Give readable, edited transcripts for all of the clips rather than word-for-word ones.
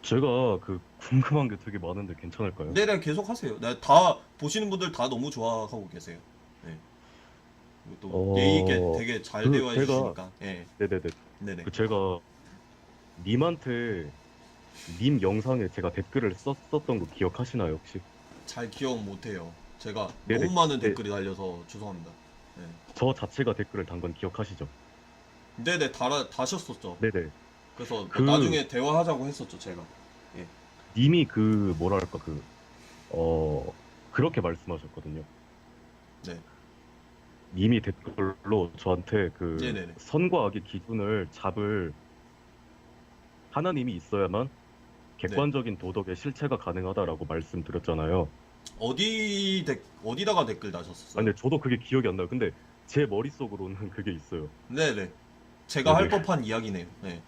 제가 그 궁금한 게 되게 많은데 괜찮을까요? 네네, 계속 하세요. 네, 다 보시는 분들 다 너무 좋아하고 계세요. 네. 그리고 또 예의 있게 어, 되게 잘 그 대화해 제가 주시니까. 예. 네네네. 네네. 그 제가 님한테 님 영상에 제가 댓글을 썼던 거 기억하시나요, 혹시? 잘 기억 못해요. 제가 너무 네네. 많은 네. 댓글이 달려서 죄송합니다. 네. 저 자체가 댓글을 단 건 기억하시죠? 네네, 다셨었죠. 네네. 그래서 뭐 그 나중에 대화하자고 했었죠, 제가. 예. 님이 그 뭐랄까 어 그렇게 말씀하셨거든요. 네. 님이 댓글로 저한테 그 네네네. 선과 악의 기준을 잡을 하나님이 있어야만 네. 객관적인 도덕의 실체가 가능하다라고 말씀드렸잖아요. 어디다가 댓글 아, 다셨었어요? 근데 저도 그게 기억이 안 나요. 근데 제 머릿속으로는 그게 있어요. 네네. 제가 할 네네. 법한 이야기네요. 네.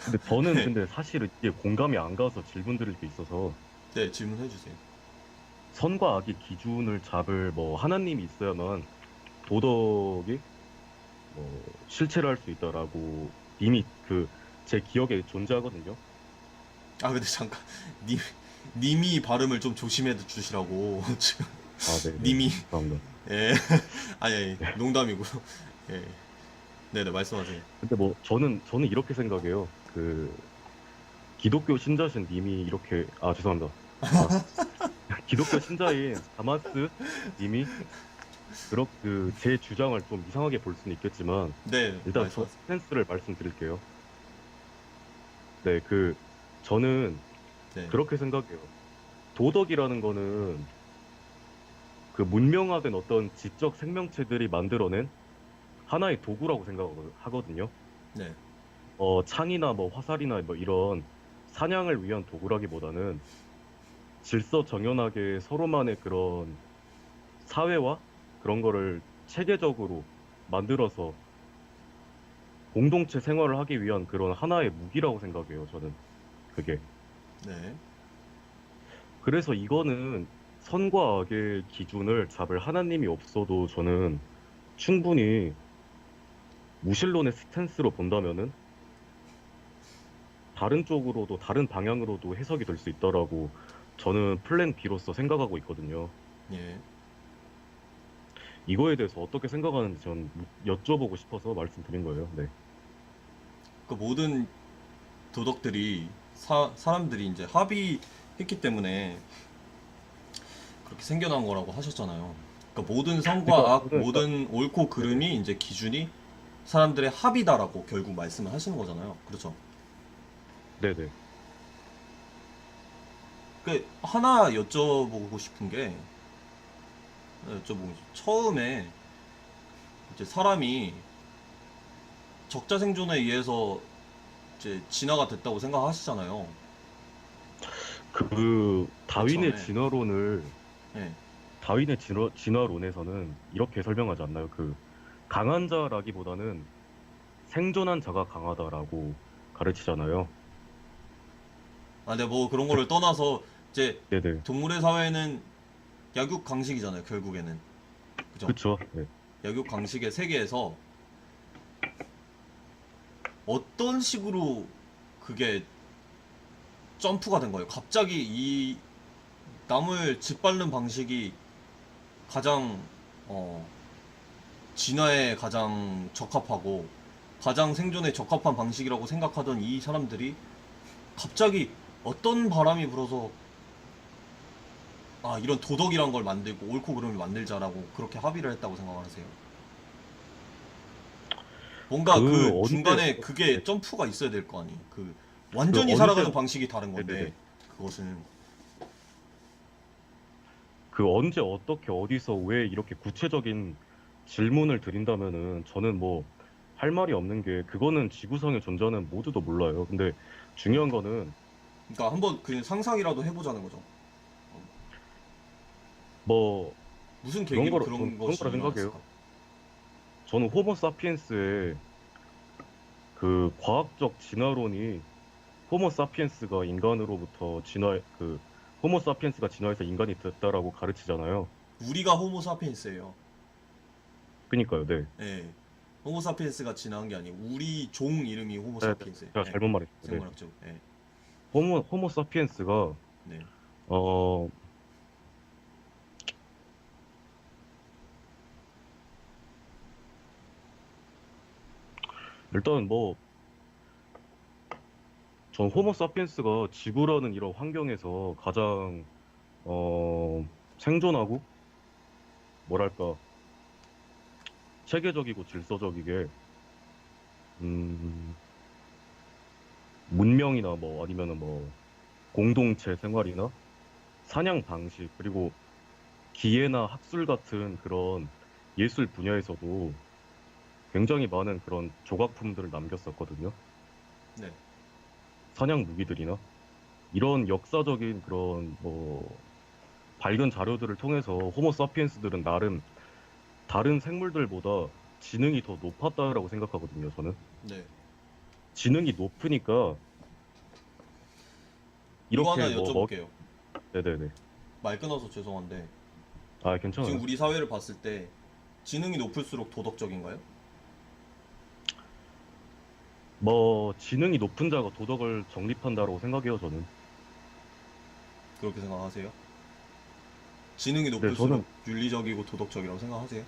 근데 저는 근데 사실은 이게 공감이 안 가서 질문 드릴 게 있어서 네, 질문해 주세요. 선과 악의 기준을 잡을 뭐 하나님이 있어야만 도덕이 뭐 실체를 할 수 있다라고 이미 그 제 기억에 존재하거든요. 아, 근데 잠깐. 님, 님이 발음을 좀 조심해 주시라고. 지금, 아, 네네. 님이. 감사합니다. 예. 아니, 네. 농담이고요. 예. 네네, 말씀하세요. 근데 뭐 저는 이렇게 생각해요. 그 기독교 신자신 님이 이렇게 죄송합니다. 아, 기독교 신자인 다마스 님이 제 주장을 좀 이상하게 볼 수는 있겠지만 네, 일단 저 말씀하세요. 스탠스를 말씀드릴게요. 네, 저는 네. 그렇게 생각해요. 도덕이라는 거는 그 문명화된 어떤 지적 생명체들이 만들어낸 하나의 도구라고 생각하거든요. 네. 창이나 뭐 화살이나 뭐 이런 사냥을 위한 도구라기보다는 질서정연하게 서로만의 그런 사회와 그런 거를 체계적으로 만들어서 공동체 생활을 하기 위한 그런 하나의 무기라고 생각해요, 저는. 그게. 네. 그래서 이거는 선과 악의 기준을 잡을 하나님이 없어도 저는 충분히 무신론의 스탠스로 본다면은 다른 쪽으로도 다른 방향으로도 해석이 될 수 있다라고 저는 플랜 B로서 생각하고 있거든요. 예. 이거에 대해서 어떻게 생각하는지 전 여쭤보고 싶어서 말씀드린 거예요. 네. 그 모든 도덕들이 사람들이 이제 합의했기 때문에 그렇게 생겨난 거라고 하셨잖아요. 그러니까 모든 그러니까 선과 악, 저는 그러니까 모든 옳고 네네. 그름이 이제 기준이 사람들의 합이다라고 결국 말씀을 하시는 거잖아요. 그렇죠? 네네. 그 하나 여쭤보고 싶은 게 처음에 이제 사람이 적자생존에 의해서 이제 진화가 됐다고 생각하시잖아요. 맨 처음에. 예. 다윈의 진화론에서는 이렇게 설명하지 않나요? 강한 자라기보다는 생존한 자가 강하다라고 가르치잖아요. 아, 근데 뭐 그런 즉, 거를 떠나서 이제 네네. 동물의 사회는 약육 강식이잖아요, 결국에는. 그죠? 그쵸. 네. 약육 강식의 세계에서 어떤 식으로 그게 점프가 된 거예요? 갑자기 이 남을 짓밟는 방식이 가장 어, 진화에 가장 적합하고 가장 생존에 적합한 방식이라고 생각하던 이 사람들이 갑자기 어떤 바람이 불어서 이런 도덕이란 걸 만들고 옳고 그름을 만들자라고 그렇게 합의를 했다고 생각하세요? 뭔가 그 그 언제, 중간에 네, 그게 점프가 있어야 될 거 아니. 그 그 완전히 언제, 살아가는 방식이 다른 네네네. 건데 그것은. 그 언제 어떻게 어디서 왜 이렇게 구체적인 질문을 드린다면은 저는 뭐 할 말이 없는 게 그거는 지구상에 존재하는 모두도 몰라요. 근데 중요한 거는 그러니까 한번 그 상상이라도 해보자는 거죠. 뭐 무슨 계기로 전 그런 그런 것이 거라 일어났을까? 생각해요. 저는 호모 사피엔스의 그 과학적 진화론이 호모 사피엔스가 인간으로부터 호모 사피엔스가 진화해서 인간이 됐다라고 가르치잖아요. 우리가 호모 사피엔스예요. 그니까요, 네. 예. 호모 사피엔스가 진화한 게 아니고 우리 종 이름이 호모 네, 네. 사피엔스예요. 제가 예. 잘못 말했어요. 네. 생물학적. 예. 호모 사피엔스가 네. 어 일단 뭐 전 호모 사피엔스가 지구라는 이런 환경에서 가장 어 생존하고 뭐랄까 체계적이고 질서적이게 음 문명이나 뭐 아니면은 뭐 공동체 생활이나 사냥 방식 그리고 기계나 학술 같은 그런 예술 분야에서도 굉장히 많은 그런 조각품들을 남겼었거든요. 네. 사냥 무기들이나 이런 역사적인 그런 뭐 발견 자료들을 통해서 호모 사피엔스들은 나름 다른 생물들보다 지능이 더 높았다라고 생각하거든요, 저는. 네. 지능이 높으니까 이거 하나 이렇게 뭐 여쭤볼게요. 네네네. 말 끊어서 죄송한데 아, 지금 괜찮아요. 우리 사회를 봤을 때 지능이 높을수록 도덕적인가요? 뭐 지능이 높은 자가 도덕을 정립한다고 생각해요, 저는. 그렇게 생각하세요? 지능이 네, 높을수록 윤리적이고 도덕적이라고 생각하세요?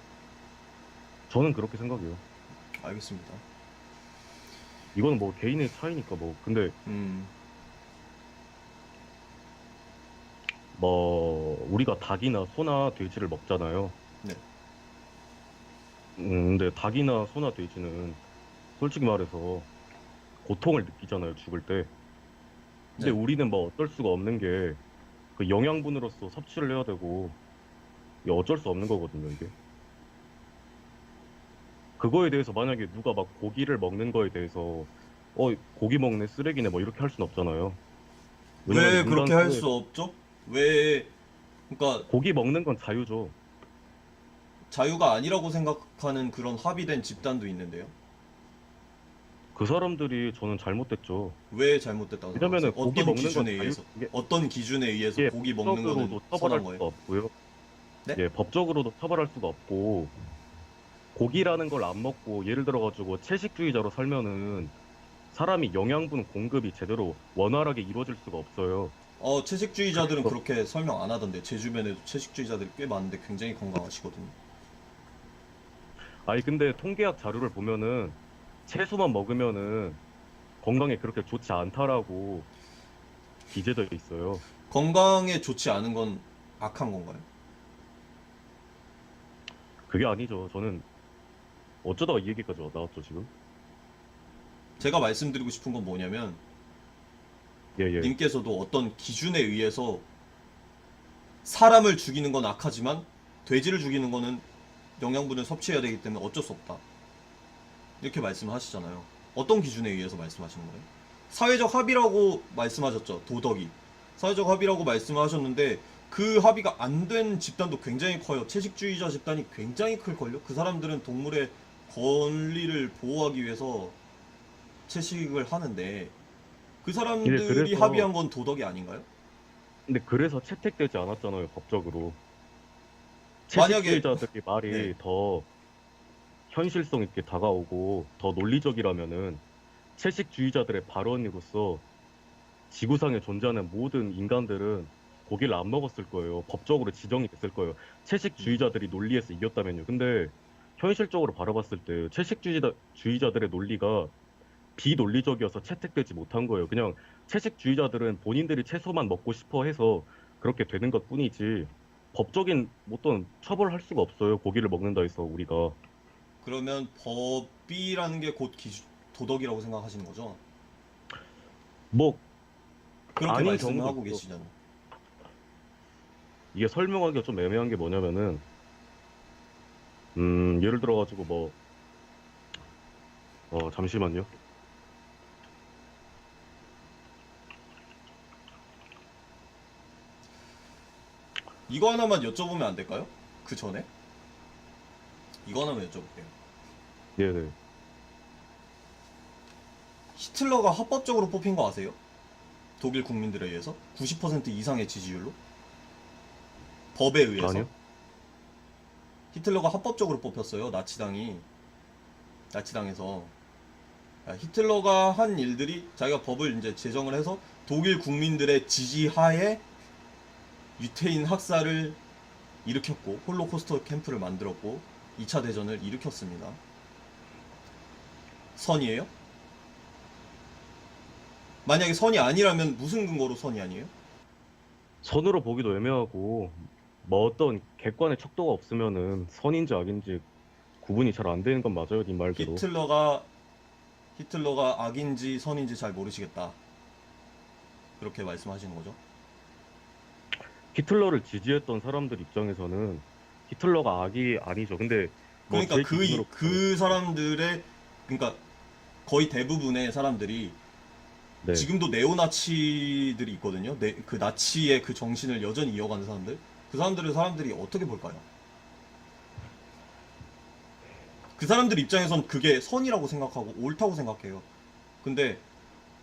저는 그렇게 생각해요. 알겠습니다. 이거는 뭐 개인의 차이니까 뭐. 근데 음, 뭐 우리가 닭이나 소나 돼지를 먹잖아요. 네. 근데 닭이나 소나 돼지는 솔직히 말해서 고통을 느끼잖아요, 죽을 때. 근데 네. 우리는 뭐 어쩔 수가 없는 게 그 영양분으로서 섭취를 해야 되고 이게 어쩔 수 없는 거거든요, 이게. 그거에 대해서 만약에 누가 막 고기를 먹는 거에 대해서 고기 먹네, 쓰레기네 뭐 이렇게 할 순 없잖아요. 왜냐면 왜 인간 그렇게 할 수 사회에서 없죠? 왜, 그러니까 고기 먹는 건 자유죠. 자유가 아니라고 생각하는 그런 합의된 집단도 있는데요. 그 사람들이 저는 잘못됐죠. 왜 잘못됐다고 생각하세요? 왜냐면은 고기 어떤 먹는 건 기준에 자유, 의해서, 어떤 기준에 의해서 이게 고기 먹는 거는 법적으로도 처벌할 선한 거예요? 수가 없고요. 네? 예, 법적으로도 처벌할 수가 없고 고기라는 걸 안 먹고 예를 들어 가지고 채식주의자로 살면은 사람이 영양분 공급이 제대로 원활하게 이루어질 수가 없어요. 채식주의자들은 그래서 그렇게 설명 안 하던데, 제 주변에도 채식주의자들이 꽤 많은데 굉장히 건강하시거든요. 아니 근데 통계학 자료를 보면은 채소만 먹으면은 건강에 그렇게 좋지 않다라고 기재되어 있어요. 건강에 좋지 않은 건 악한 건가요? 그게 아니죠. 저는 어쩌다가 이 얘기까지 나왔죠, 지금? 제가 말씀드리고 싶은 건 뭐냐면, 예, 예. 님께서도 어떤 기준에 의해서 사람을 죽이는 건 악하지만 돼지를 죽이는 거는 영양분을 섭취해야 되기 때문에 어쩔 수 없다. 이렇게 말씀하시잖아요. 어떤 기준에 의해서 말씀하시는 거예요? 사회적 합의라고 말씀하셨죠. 도덕이. 사회적 합의라고 말씀하셨는데 그 합의가 안 된 집단도 굉장히 커요. 채식주의자 집단이 굉장히 클걸요. 그 사람들은 동물의 권리를 보호하기 위해서 채식을 하는데 그 예, 사람들이 그래서 합의한 건 도덕이 아닌가요? 근데 그래서 채택되지 않았잖아요, 법적으로. 만약에 채식주의자들의 네. 말이 더 현실성 있게 다가오고 더 논리적이라면은 채식주의자들의 발언으로서 지구상에 존재하는 모든 인간들은 고기를 안 먹었을 거예요. 법적으로 지정이 됐을 거예요. 채식주의자들이 논리에서 이겼다면요. 근데 현실적으로 바라봤을 때 채식주의자들의 논리가 비논리적이어서 채택되지 못한 거예요. 그냥 채식주의자들은 본인들이 채소만 먹고 싶어 해서 그렇게 되는 것 뿐이지 법적인 어떤 처벌할 수가 없어요. 고기를 먹는다 해서 우리가. 그러면 법이라는 게 곧 도덕이라고 생각하시는 거죠? 뭐 그렇게 아닌 말씀을 경우도 하고 있죠. 계시잖아요. 이게 설명하기가 좀 애매한 게 뭐냐면은 예를 들어 가지고 뭐 잠시만요. 이거 하나만 여쭤보면 안 될까요? 그 전에? 이거 하나만 여쭤볼게요. 네네. 히틀러가 합법적으로 뽑힌 거 아세요? 독일 국민들에 의해서? 90% 이상의 지지율로? 법에 의해서? 아니요? 히틀러가 합법적으로 뽑혔어요. 나치당이. 나치당에서. 히틀러가 한 일들이 자기가 법을 이제 제정을 해서 독일 국민들의 지지하에 유태인 학살을 일으켰고 홀로코스터 캠프를 만들었고 2차 대전을 일으켰습니다. 선이에요? 만약에 선이 아니라면 무슨 근거로 선이 아니에요? 선으로 보기도 애매하고 뭐 어떤 객관의 척도가 없으면은 선인지 악인지 구분이 잘 안 되는 건 맞아요, 님 말대로. 히틀러가 악인지 선인지 잘 모르시겠다. 그렇게 말씀하시는 거죠? 히틀러를 지지했던 사람들 입장에서는 히틀러가 악이 아니죠. 근데 뭐 그러니까 제 기준으로 그 사람들의 그러니까 거의 대부분의 사람들이 네. 지금도 네오나치들이 있거든요. 그 나치의 그 정신을 여전히 이어가는 사람들. 그 사람들이 어떻게 볼까요? 그 사람들 입장에선 그게 선이라고 생각하고 옳다고 생각해요. 근데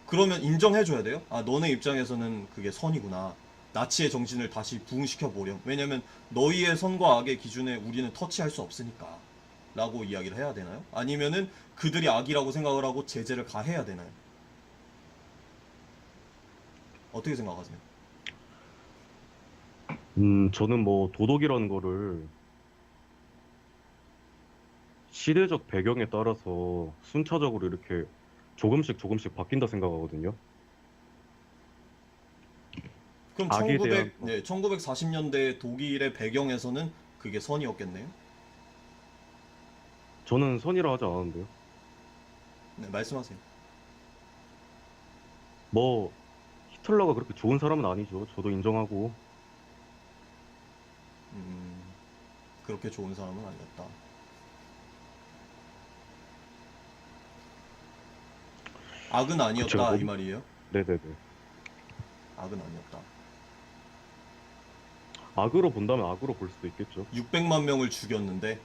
그러면 인정해줘야 돼요? 아, 너네 입장에서는 그게 선이구나. 나치의 정신을 다시 부흥시켜 보렴. 왜냐면 너희의 선과 악의 기준에 우리는 터치할 수 없으니까. 라고 이야기를 해야 되나요? 아니면은 그들이 악이라고 생각을 하고 제재를 가해야 되나요? 어떻게 생각하세요? 저는 뭐 도덕이라는 거를 시대적 배경에 따라서 순차적으로 이렇게 조금씩 바뀐다 생각하거든요. 그럼 악에 대한 1940년대 독일의 배경에서는 그게 선이었겠네요? 저는 선이라 하지 않았는데요. 네, 말씀하세요. 뭐 히틀러가 그렇게 좋은 사람은 아니죠. 저도 인정하고. 그렇게 좋은 사람은 아니었다. 악은 아니었다 이 말이에요? 네네네. 악은 아니었다. 악으로 본다면 악으로 볼 수도 있겠죠. 600만 명을 죽였는데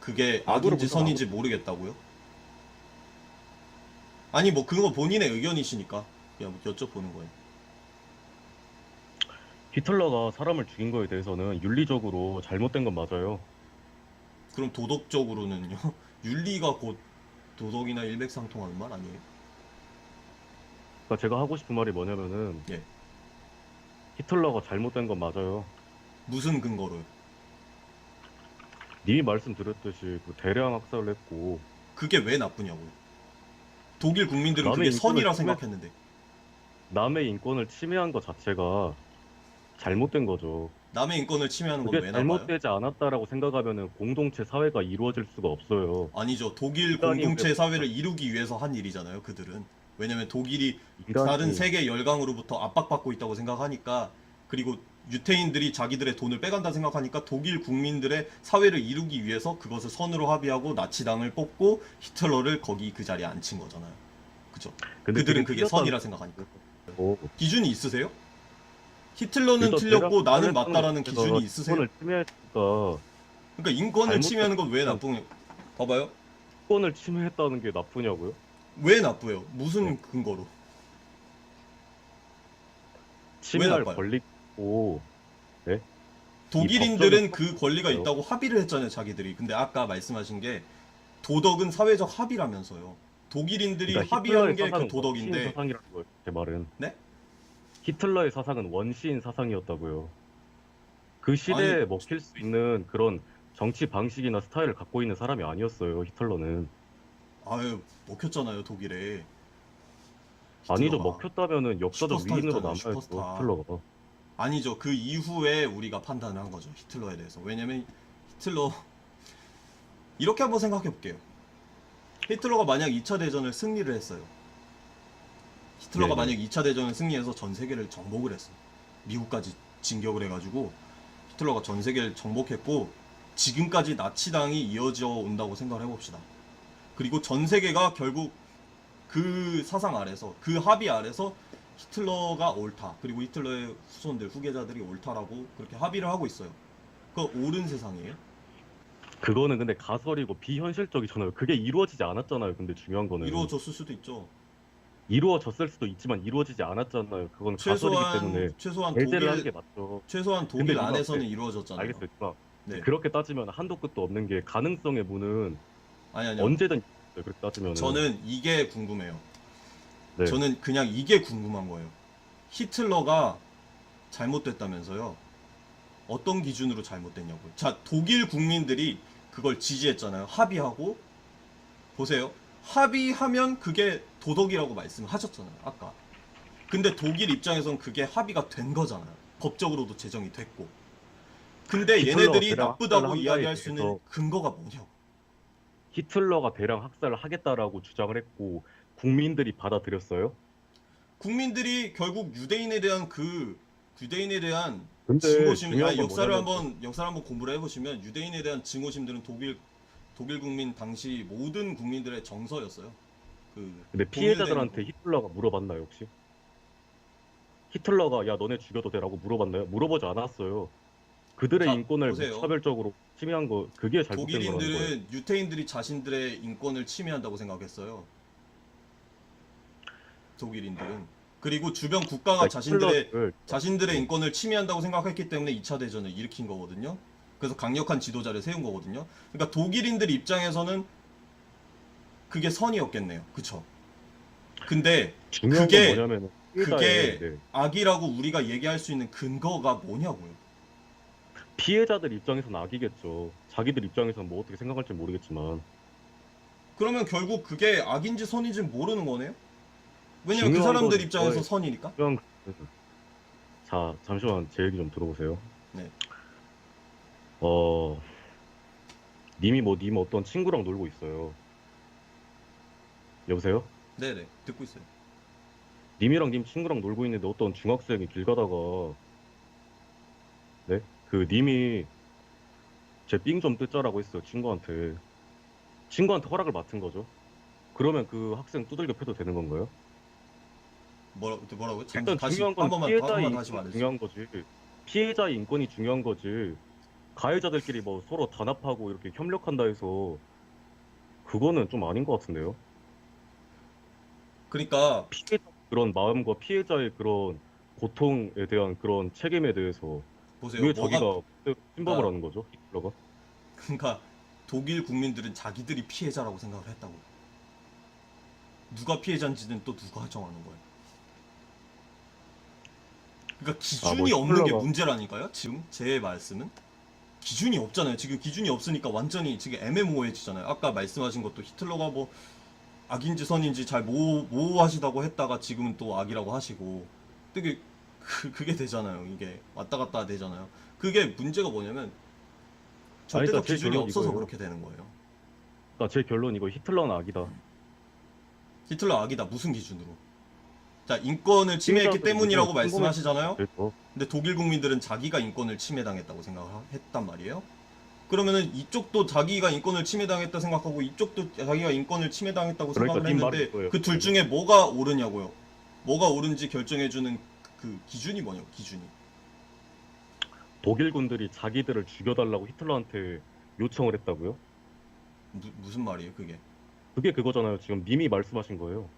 그게 악으로 악인지 본다면 선인지 모르겠다고요? 아니 뭐 그거 본인의 의견이시니까 그냥 여쭤보는 거예요. 히틀러가 사람을 죽인 거에 대해서는 윤리적으로 잘못된 건 맞아요. 그럼 도덕적으로는요? 윤리가 곧 도덕이나 일맥상통하는 말 아니에요? 그러니까 제가 하고 싶은 말이 뭐냐면은 예. 히틀러가 잘못된 건 맞아요. 무슨 근거로요? 님이 말씀드렸듯이 그 대량 학살을 했고 그게 왜 나쁘냐고요? 독일 국민들은 남의 그게 선이라 인권을 생각했는데 남의 인권을 침해한 것 자체가 잘못된 거죠. 남의 인권을 침해하는 건 그게 왜 나빠요? 잘못되지 않았다라고 생각하면은 공동체 사회가 이루어질 수가 없어요. 아니죠. 독일 인간이 공동체 왜- 사회를 이루기 위해서 한 일이잖아요. 그들은. 왜냐면 독일이 인간이 다른 세계 열강으로부터 압박받고 있다고 생각하니까 그리고 유태인들이 자기들의 돈을 빼간다 생각하니까 독일 국민들의 사회를 이루기 위해서 그것을 선으로 합의하고 나치당을 뽑고 히틀러를 거기 그 자리에 앉힌 거잖아요. 그죠? 근데 그들은 지금 그게 틀렸다는 선이라 생각하니까. 거고. 기준이 있으세요? 히틀러는 일단 틀렸고 대량 나는 학살을 맞다라는 했다는 기준이 것에서 있으세요? 인권을 침해했으니까 그러니까 인권을 잘못된 침해하는 건 왜 나쁜? 봐봐요. 인권을 침해했다는 게 나쁘냐고요? 왜 나쁘요? 무슨 네. 근거로? 침해할 나빠요? 권리 있고 네? 독일인들은 법정에 그 권리가 있어요. 있다고 합의를 했잖아요, 자기들이. 근데 아까 말씀하신 게 도덕은 사회적 합의라면서요. 독일인들이 그러니까 합의한 히틀러의 게 그 사상은 원시인 도덕인데, 사상이라는 거예요. 제 말은. 네? 히틀러의 사상은 원시인 사상이었다고요. 그 시대에 아니, 먹힐 수 있는 그런 정치 방식이나 스타일을 갖고 있는 사람이 아니었어요. 히틀러는. 아유, 먹혔잖아요, 독일에. 아니죠. 히틀러가. 먹혔다면은 역사적 위인으로 슈퍼스타였잖아요, 남아야죠. 슈퍼스타. 히틀러가. 아니죠, 그 이후에 우리가 판단을 한 거죠, 히틀러에 대해서. 왜냐면 히틀러, 이렇게 한번 생각해 볼게요. 히틀러가 만약 2차 대전을 승리를 했어요. 히틀러가 네네. 만약 2차 대전을 승리해서 전 세계를 정복을 했어. 미국까지 진격을 해가지고 히틀러가 전 세계를 정복했고 지금까지 나치당이 이어져 온다고 생각을 해봅시다. 그리고 전 세계가 결국 그 사상 아래서 그 합의 아래서 히틀러가 옳다. 그리고 히틀러의 후손들 후계자들이 옳다라고 그렇게 합의를 하고 있어요. 그거 옳은 세상이에요? 그거는 근데 가설이고 비현실적이잖아요. 그게 이루어지지 않았잖아요. 근데 중요한 거는 이루어졌을 수도 있죠. 이루어졌을 수도 있지만 이루어지지 않았잖아요. 그건 가설이기 때문에 최소한 배제를 하는 게 독일 맞죠. 최소한 근데 독일 누가 안에서는 이루어졌잖아요. 알겠어요. 누가 네. 그렇게 따지면 한도 끝도 없는 게 가능성의 문은 아니요. 언제든 있어요. 그렇게 따지면은. 저는 이게 궁금해요. 네. 저는 그냥 이게 궁금한 거예요. 히틀러가 잘못됐다면서요. 어떤 기준으로 잘못됐냐고요. 자, 독일 국민들이 그걸 지지했잖아요. 합의하고. 보세요. 합의하면 그게 도덕이라고 말씀하셨잖아요. 아까. 근데 독일 입장에선 그게 합의가 된 거잖아요. 법적으로도 제정이 됐고. 근데 히틀러가 얘네들이 대량 나쁘다고 학살을 이야기할 한다에 수 있는 대해서 근거가 뭐냐고. 히틀러가 대량 학살을 하겠다라고 주장을 했고 국민들이 받아들였어요. 국민들이 결국 유대인에 대한 근데 증오심, 중요한 건 뭐냐면 역사를 한번 공부를 해보시면 유대인에 대한 증오심들은 독일 국민 당시 모든 국민들의 정서였어요. 그 근데 공유되는 거. 피해자들한테 히틀러가 물어봤나요, 혹시? 히틀러가 야 너네 죽여도 돼라고 물어봤나요? 물어보지 않았어요. 그들의 자, 인권을 보세요. 무차별적으로 침해한 거 그게 잘못된 거라는 거예요. 독일인들은 유태인들이 자신들의 인권을 침해한다고 생각했어요. 독일인들은. 그리고 주변 국가가 그러니까 자신들의 인권을 침해한다고 생각했기 때문에 2차 대전을 일으킨 거거든요. 그래서 강력한 지도자를 세운 거거든요. 그러니까 독일인들 입장에서는 그게 선이었겠네요. 그쵸? 근데 중요한 건 그게 뭐냐면 그게 네. 악이라고 우리가 얘기할 수 있는 근거가 뭐냐고요. 피해자들 입장에서는 악이겠죠. 자기들 입장에서는 뭐 어떻게 생각할지 모르겠지만 그러면 결국 그게 악인지 선인지 모르는 거네요? 왜냐면 그 중요한 사람들 건 입장에서 선이니까? 중요한 자 잠시만 제 얘기 좀 들어보세요. 네. 어 님 어떤 친구랑 놀고 있어요. 여보세요? 네네. 듣고 있어요. 님이랑 님 친구랑 놀고 있는데 어떤 중학생이 길 가다가 네? 그 님이 제 삥 좀 뜯자라고 했어요. 친구한테 허락을 맡은 거죠. 그러면 그 학생 두들겨 패도 되는 건가요? 뭐라고요? 일단 다시 중요한 한 건 번만 피해자의 다시 인권이 말해주세요. 중요한 거지. 피해자의 인권이 중요한 거지. 가해자들끼리 뭐 서로 단합하고 이렇게 협력한다 해서 그거는 좀 아닌 것 같은데요. 그러니까 피해자 그런 마음과 피해자의 그런 고통에 대한 그런 책임에 대해서 보세요. 왜 자기가 침범을 그러니까, 하는 거죠? 히틀러가? 그러니까 독일 국민들은 자기들이 피해자라고 생각을 했다고. 누가 피해자인지는 또 누가 정하는 거예요. 그러니까 뭐 기준이 없는 게 히틀러가 문제라니까요. 지금 제 말씀은 기준이 없잖아요. 지금 기준이 없으니까 완전히 지금 애매모호해지잖아요. 아까 말씀하신 것도 히틀러가 뭐 악인지 선인지 잘 모호하시다고 했다가 지금은 또 악이라고 하시고 되게 그게 되잖아요. 이게 왔다 갔다 되잖아요. 그게 문제가 뭐냐면 아니 절대적 그러니까 제 기준이 결론 없어서 이거예요. 그렇게 되는 거예요. 그러니까 제 결론 이거 히틀러는 악이다. 히틀러 악이다. 무슨 기준으로? 자, 인권을 침해했기 피해자들이 때문이라고 인권을 말씀하시잖아요. 침범했죠. 근데 독일 국민들은 자기가 인권을 침해당했다고 생각했단 말이에요. 그러면은 이쪽도 자기가 인권을 침해당했다 생각하고 이쪽도 자기가 인권을 침해당했다고 그러니까 생각을 님 말이 했는데 그거예요. 그 둘 중에 뭐가 옳으냐고요. 뭐가 옳은지 결정해주는 그 기준이 뭐냐고, 기준이. 독일 군들이 자기들을 죽여달라고 히틀러한테 요청을 했다고요? 무슨 말이에요, 그게? 그게 그거잖아요. 지금 님이 말씀하신 거예요.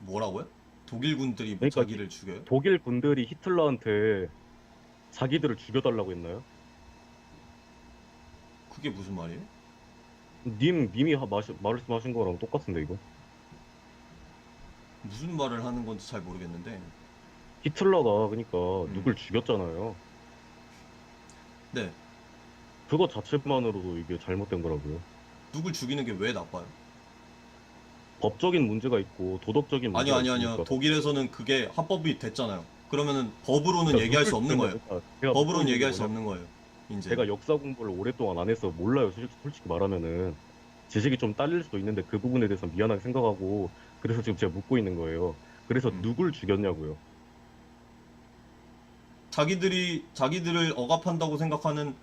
뭐라고요? 독일 군들이 뭐 그러니까 자기를 죽여요? 독일 군들이 히틀러한테 자기들을 죽여달라고 했나요? 그게 무슨 말이에요? 님이 말씀하신 거랑 똑같은데 이거. 무슨 말을 하는 건지 잘 모르겠는데. 히틀러가 그러니까 음. 누굴 죽였잖아요. 네. 그거 자체만으로도 이게 잘못된 거라고요. 누굴 죽이는 게 왜 나빠요? 법적인 문제가 있고 도덕적인 문제가 아니요. 있으니까. 독일에서는 그게 합법이 됐잖아요. 그러면은 법으로는 그러니까 얘기할 수 누굴 없는 거예요. 죽였냐니까 제가 묻고 법으로는 있는 게 얘기할 수 뭐냐면 없는 거예요. 이제. 제가 역사 공부를 오랫동안 안 해서 몰라요. 솔직히 말하면은 지식이 좀 딸릴 수도 있는데 그 부분에 대해서 미안하게 생각하고 그래서 지금 제가 묻고 있는 거예요. 그래서 음. 누굴 죽였냐고요. 자기들을 억압한다고 생각하는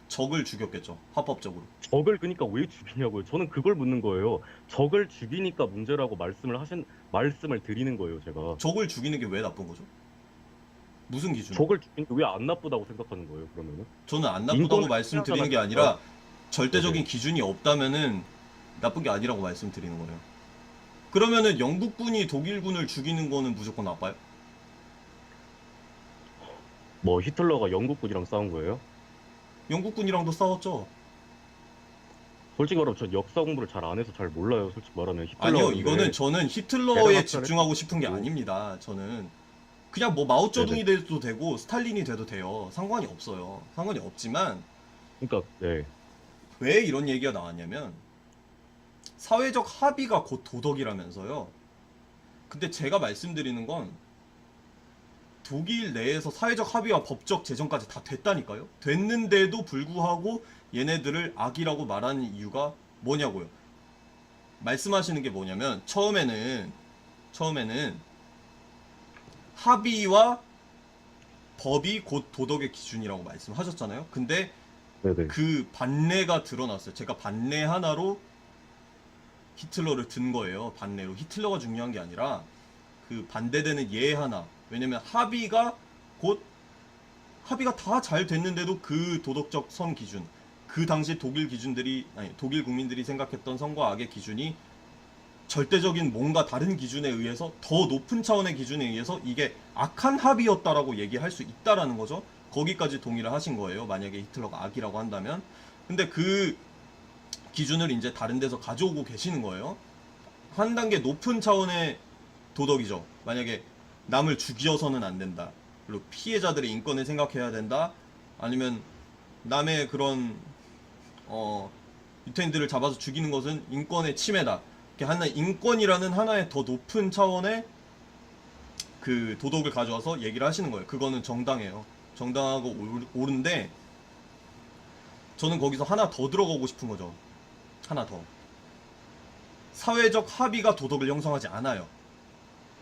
적을 죽였겠죠. 합법적으로. 적을 그러니까 왜 죽이냐고요. 저는 그걸 묻는 거예요. 적을 죽이니까 문제라고 말씀을 드리는 거예요, 제가. 적을 죽이는 게 왜 나쁜 거죠? 무슨 기준으로? 적을 죽이니까 왜 안 나쁘다고 생각하는 거예요, 그러면은? 저는 안 나쁘다고 인권을 말씀드리는 게 침해하잖아요. 아니라 절대적인 네네. 기준이 없다면은 나쁜 게 아니라고 말씀드리는 거예요. 그러면은 영국군이 독일군을 죽이는 거는 무조건 나빠요? 뭐 히틀러가 영국군이랑 싸운 거예요? 영국군이랑도 싸웠죠. 솔직히 말하면 전 역사 공부를 잘 안 해서 잘 몰라요. 솔직히 말하면 아니요, 히틀러인데 이거는 저는 히틀러에 대량 학살을 집중하고 싶은 게 했고. 아닙니다. 저는 그냥 뭐 네네. 마오쩌둥이 돼도 되고 스탈린이 돼도 돼요. 상관이 없어요. 상관이 없지만 그러니까 네. 왜 이런 얘기가 나왔냐면 사회적 합의가 곧 도덕이라면서요. 근데 제가 말씀드리는 건 독일 내에서 사회적 합의와 법적 제정까지 다 됐다니까요. 됐는데도 불구하고 얘네들을 악이라고 말하는 이유가 뭐냐고요. 말씀하시는 게 뭐냐면 처음에는 합의와 법이 곧 도덕의 기준이라고 말씀하셨잖아요. 근데 네네. 그 반례가 드러났어요. 제가 반례 하나로 히틀러를 든 거예요. 반례로. 히틀러가 중요한 게 아니라 그 반대되는 예 하나. 왜냐면 합의가 다 잘 됐는데도 그 도덕적 선 기준, 그 당시 독일 국민들이 생각했던 선과 악의 기준이 절대적인 뭔가 다른 기준에 의해서 더 높은 차원의 기준에 의해서 이게 악한 합의였다라고 얘기할 수 있다라는 거죠. 거기까지 동의를 하신 거예요. 만약에 히틀러가 악이라고 한다면. 근데 그 기준을 이제 다른 데서 가져오고 계시는 거예요. 한 단계 높은 차원의 도덕이죠. 만약에 남을 죽여서는 안 된다. 그리고 피해자들의 인권을 생각해야 된다. 아니면 남의 그런 유태인들을 잡아서 죽이는 것은 인권의 침해다. 이렇게 하나 인권이라는 하나의 더 높은 차원의 그 도덕을 가져와서 얘기를 하시는 거예요. 그거는 정당해요. 정당하고 옳은데 저는 거기서 하나 더 들어가고 싶은 거죠. 하나 더. 사회적 합의가 도덕을 형성하지 않아요.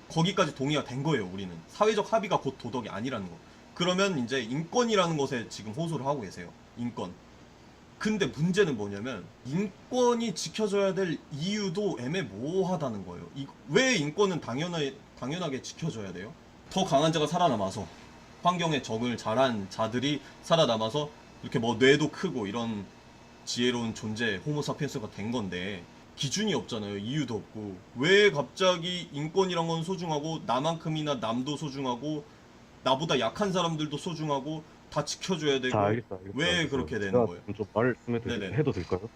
거기까지 동의가 된 거예요, 우리는. 사회적 합의가 곧 도덕이 아니라는 거. 그러면 이제 인권이라는 것에 지금 호소를 하고 계세요. 인권. 근데 문제는 뭐냐면 인권이 지켜져야 될 이유도 애매모호하다는 거예요. 왜 인권은 당연하게 지켜져야 돼요? 더 강한 자가 살아남아서 환경에 적응을 잘한 자들이 살아남아서 이렇게 뭐 뇌도 크고 이런 지혜로운 존재 호모사피엔스가 된 건데 기준이 없잖아요. 이유도 없고 왜 갑자기 인권이란 건 소중하고 나만큼이나 남도 소중하고 나보다 약한 사람들도 소중하고 다 지켜줘야 자, 되고 알겠어. 왜 그렇게 되는 제가 거예요? 좀 말씀해 네네. 해도 될까요?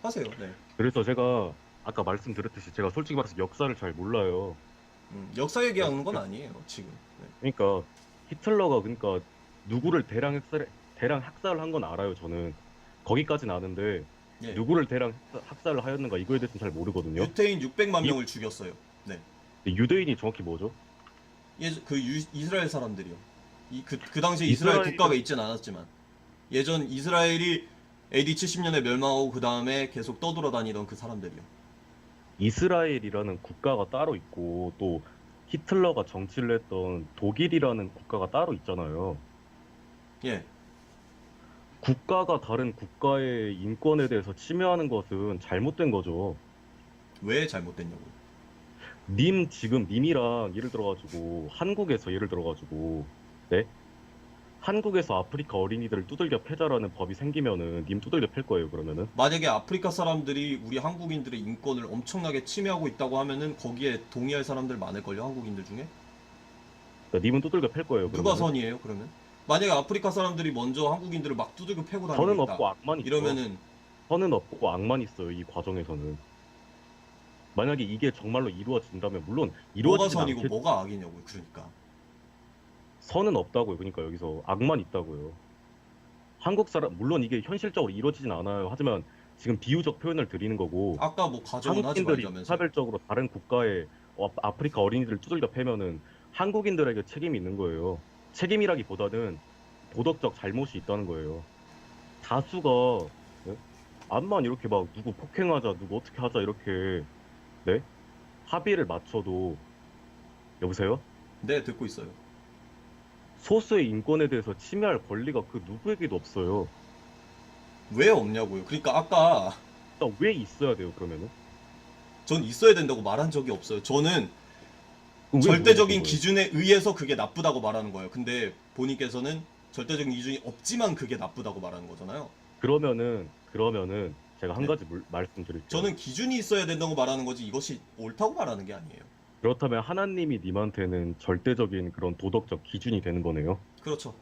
하세요. 네. 그래서 제가 아까 말씀드렸듯이 제가 솔직히 말해서 역사를 잘 몰라요. 역사 네. 얘기하는 건 아니에요. 지금. 그러니까 히틀러가 그러니까 누구를 대량 학살을 한 건 알아요. 저는 거기까지는 아는데 네. 예. 누구를 대량 학살을 하였는가 이거에 대해서는 잘 모르거든요. 유태인 600만 이 명을 죽였어요. 네. 유대인이 정확히 뭐죠? 이스라엘 사람들이요. 그 당시에 이스라엘 국가가 있진 않았지만 예전 이스라엘이 AD 70년에 멸망하고 그 다음에 계속 떠돌아다니던 그 사람들이요. 이스라엘이라는 국가가 따로 있고 또 히틀러가 정치를 했던 독일이라는 국가가 따로 있잖아요. 예. 국가가 다른 국가의 인권에 대해서 침해하는 것은 잘못된 거죠. 왜 잘못됐냐고요. 지금 님이랑 예를 들어가지고 한국에서 예를 들어가지고 네? 한국에서 아프리카 어린이들을 두들겨 패자라는 법이 생기면은 님 두들겨 팰 거예요, 그러면은. 만약에 아프리카 사람들이 우리 한국인들의 인권을 엄청나게 침해하고 있다고 하면은 거기에 동의할 사람들 많을걸요, 한국인들 중에? 그러니까 님은 두들겨 팰 거예요, 누가 그러면은. 선이에요, 그러면? 만약에 아프리카 사람들이 먼저 한국인들을 막 두들겨 패고 다니고 선은 있다. 없고 악만 있죠. 이러면은 선은 없고 악만 있어요, 이 과정에서는. 만약에 이게 정말로 이루어진다면 물론 뭐가 이루어지진 선이고 않겠 뭐가 악이냐고요, 그러니까. 선은 없다고요. 그러니까 여기서 악만 있다고요. 한국 사람 물론 이게 현실적으로 이루어지진 않아요. 하지만 지금 비유적 표현을 드리는 거고 아까 뭐 가정은 하지 한국인들이 말자면서요. 차별적으로 다른 국가의 아프리카 어린이들을 두들겨 패면은 한국인들에게 책임이 있는 거예요. 책임이라기보다는 도덕적 잘못이 있다는 거예요. 다수가 네? 암만 이렇게 막 누구 폭행하자, 누구 어떻게 하자 이렇게 네? 합의를 맞춰도 여보세요? 네, 듣고 있어요. 소수의 인권에 대해서 침해할 권리가 그 누구에게도 없어요. 왜 없냐고요. 그러니까 아까 그러니까 왜 있어야 돼요, 그러면은? 전 있어야 된다고 말한 적이 없어요. 저는 그럼 왜 절대적인 물어보신 거예요? 기준에 의해서 그게 나쁘다고 말하는 거예요. 근데 본인께서는 절대적인 기준이 없지만 그게 나쁘다고 말하는 거잖아요. 그러면은 제가 한 네. 가지 말씀드릴게요. 저는 기준이 있어야 된다고 말하는 거지 이것이 옳다고 말하는 게 아니에요. 그렇다면 하나님이 님한테는 절대적인 그런 도덕적 기준이 되는 거네요. 그렇죠.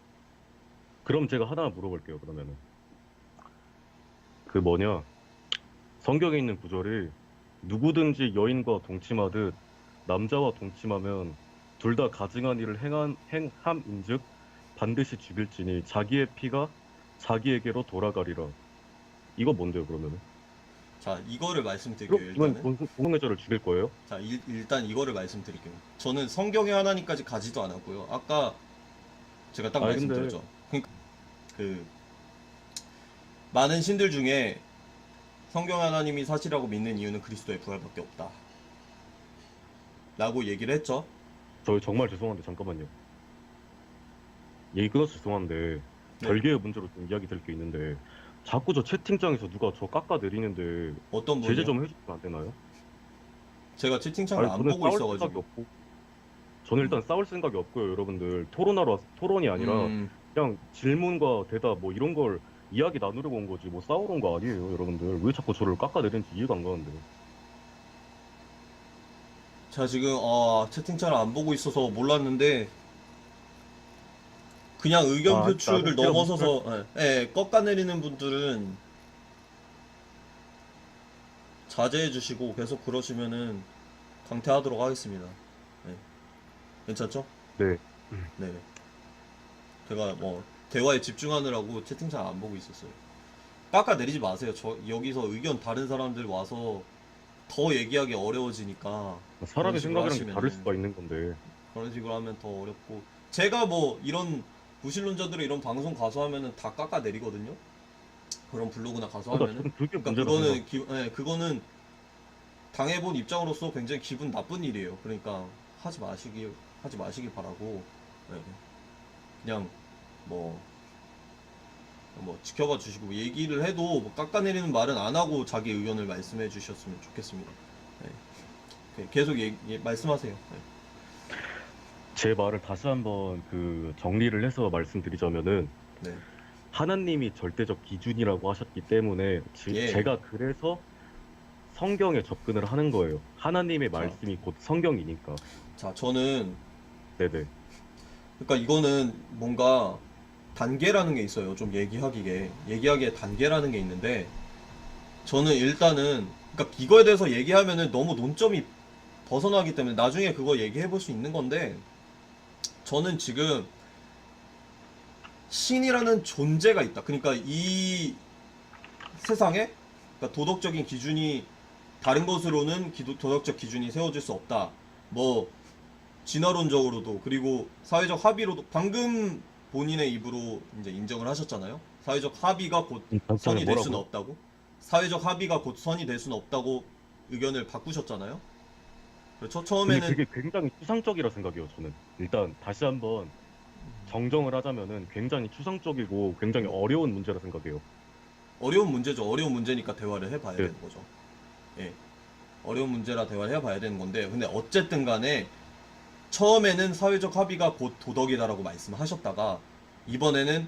그럼 제가 하나 물어볼게요, 그러면은. 그 뭐냐, 성경에 있는 구절이 누구든지 여인과 동침하듯 남자와 동침하면 둘 다 가증한 일을 행함인즉 반드시 죽일지니 자기의 피가 자기에게로 돌아가리라. 이거 뭔데요, 그러면은? 자, 이거를 말씀드릴게요. 이건 일단은. 공동의자를 죽일 거예요? 자, 일단 이거를 말씀드릴게요. 저는 성경의 하나님까지 가지도 않았고요. 아까 제가 딱 아니, 근데 말씀드렸죠. 그러니까 그 많은 신들 중에 성경 하나님이 사실이라고 믿는 이유는 그리스도의 부활밖에 없다. 라고 얘기를 했죠. 저 정말 죄송한데 잠깐만요. 얘기 끊어서 죄송한데 네. 별개의 문제로 좀 이야기 드릴 게 있는데 자꾸 저 채팅창에서 누가 저 깎아 내리는데 어떤 제재 분이요? 좀 해주시면 안 되나요? 제가 채팅창을 안 보고 싸울 생각이 있어가지고. 없고 저는 일단 싸울 생각이 없고요, 여러분들. 토론이 아니라 그냥 질문과 대답 뭐 이런 걸 이야기 나누려고 온 거지 뭐 싸우러 온 거 아니에요, 여러분들. 왜 자꾸 저를 깎아 내리는지 이해가 안 가는데. 자, 지금 채팅창을 안 보고 있어서 몰랐는데 그냥 의견 아, 표출을 나는 넘어서서 꺾어내리는 분들은 자제해 주시고 계속 그러시면은 강퇴하도록 하겠습니다. 네. 괜찮죠? 네. 네. 제가 뭐 대화에 집중하느라고 채팅창 안 보고 있었어요. 깎아내리지 마세요. 저 여기서 의견 다른 사람들 와서 더 얘기하기 어려워지니까 사람의 그런 식으로 생각이랑 게 다를 하시면은- 수가 있는 건데. 그런 식으로 하면 더 어렵고 제가 뭐 이런 부실론자들을 이런 방송 가서 하면은 다 깎아내리거든요. 그런 블로그나 가서 그러니까 하면은 저는 그게 그러니까 문제라고 그거는 당해본 입장으로서 굉장히 기분 나쁜 일이에요. 그러니까 하지 마시길 바라고 네. 그냥 뭐 지켜봐 주시고 얘기를 해도 뭐 깎아내리는 말은 안 하고 자기 의견을 말씀해 주셨으면 좋겠습니다. 네. 계속 말씀하세요. 네. 제 말을 다시 한번 정리를 해서 말씀드리자면은 네. 하나님이 절대적 기준이라고 하셨기 때문에 예. 제가 그래서 성경에 접근을 하는 거예요. 하나님의 말씀이 곧 성경이니까. 자, 저는 네네. 그러니까 이거는 뭔가 단계라는 게 있어요. 좀 얘기하기에 단계라는 게 있는데 저는 일단은 그러니까 이거에 대해서 얘기하면은 너무 논점이 벗어나기 때문에 나중에 그거 얘기해 볼 수 있는 건데 저는 지금 신이라는 존재가 있다. 그러니까 이 세상에 그러니까 도덕적인 기준이 다른 것으로는 도덕적 기준이 세워질 수 없다. 뭐 진화론적으로도 그리고 사회적 합의로도 방금 본인의 입으로 이제 인정을 하셨잖아요. 사회적 합의가 곧 선이 될 수는 없다고. 사회적 합의가 곧 선이 될 수는 없다고 의견을 바꾸셨잖아요. 그렇죠? 근데 처음에는 그게 굉장히 추상적이라 생각해요, 저는. 일단 다시 한번 정정을 하자면은 굉장히 추상적이고 굉장히 어려운 문제라 생각해요. 어려운 문제죠. 어려운 문제니까 대화를 해봐야 네. 되는 거죠. 예. 어려운 문제라 대화를 해봐야 되는 건데, 근데 어쨌든 간에 처음에는 사회적 합의가 곧 도덕이다라고 말씀하셨다가 이번에는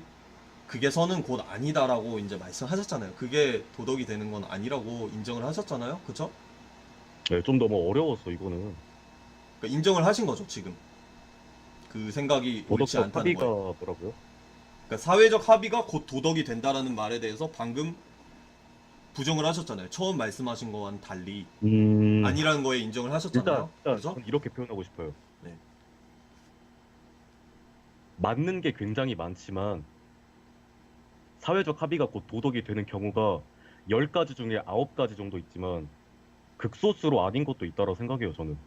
그게 선은 곧 아니다라고 이제 말씀하셨잖아요. 그게 도덕이 되는 건 아니라고 인정을 하셨잖아요. 그쵸? 네, 좀 너무 어려웠어, 이거는. 그러니까 인정을 하신 거죠, 지금. 그 생각이 옳지 도덕적 않다는 합의가 거예요. 뭐라고요? 그러니까 사회적 합의가 곧 도덕이 된다라는 말에 대해서 방금 부정을 하셨잖아요. 처음 말씀하신 거와는 달리 아니라는 거에 인정을 하셨잖아요. 일단 그죠? 저는 이렇게 표현하고 싶어요. 네. 맞는 게 굉장히 많지만 사회적 합의가 곧 도덕이 되는 경우가 10가지 중에 9가지 정도 있지만 극소수로 아닌 것도 있다고 생각해요, 저는.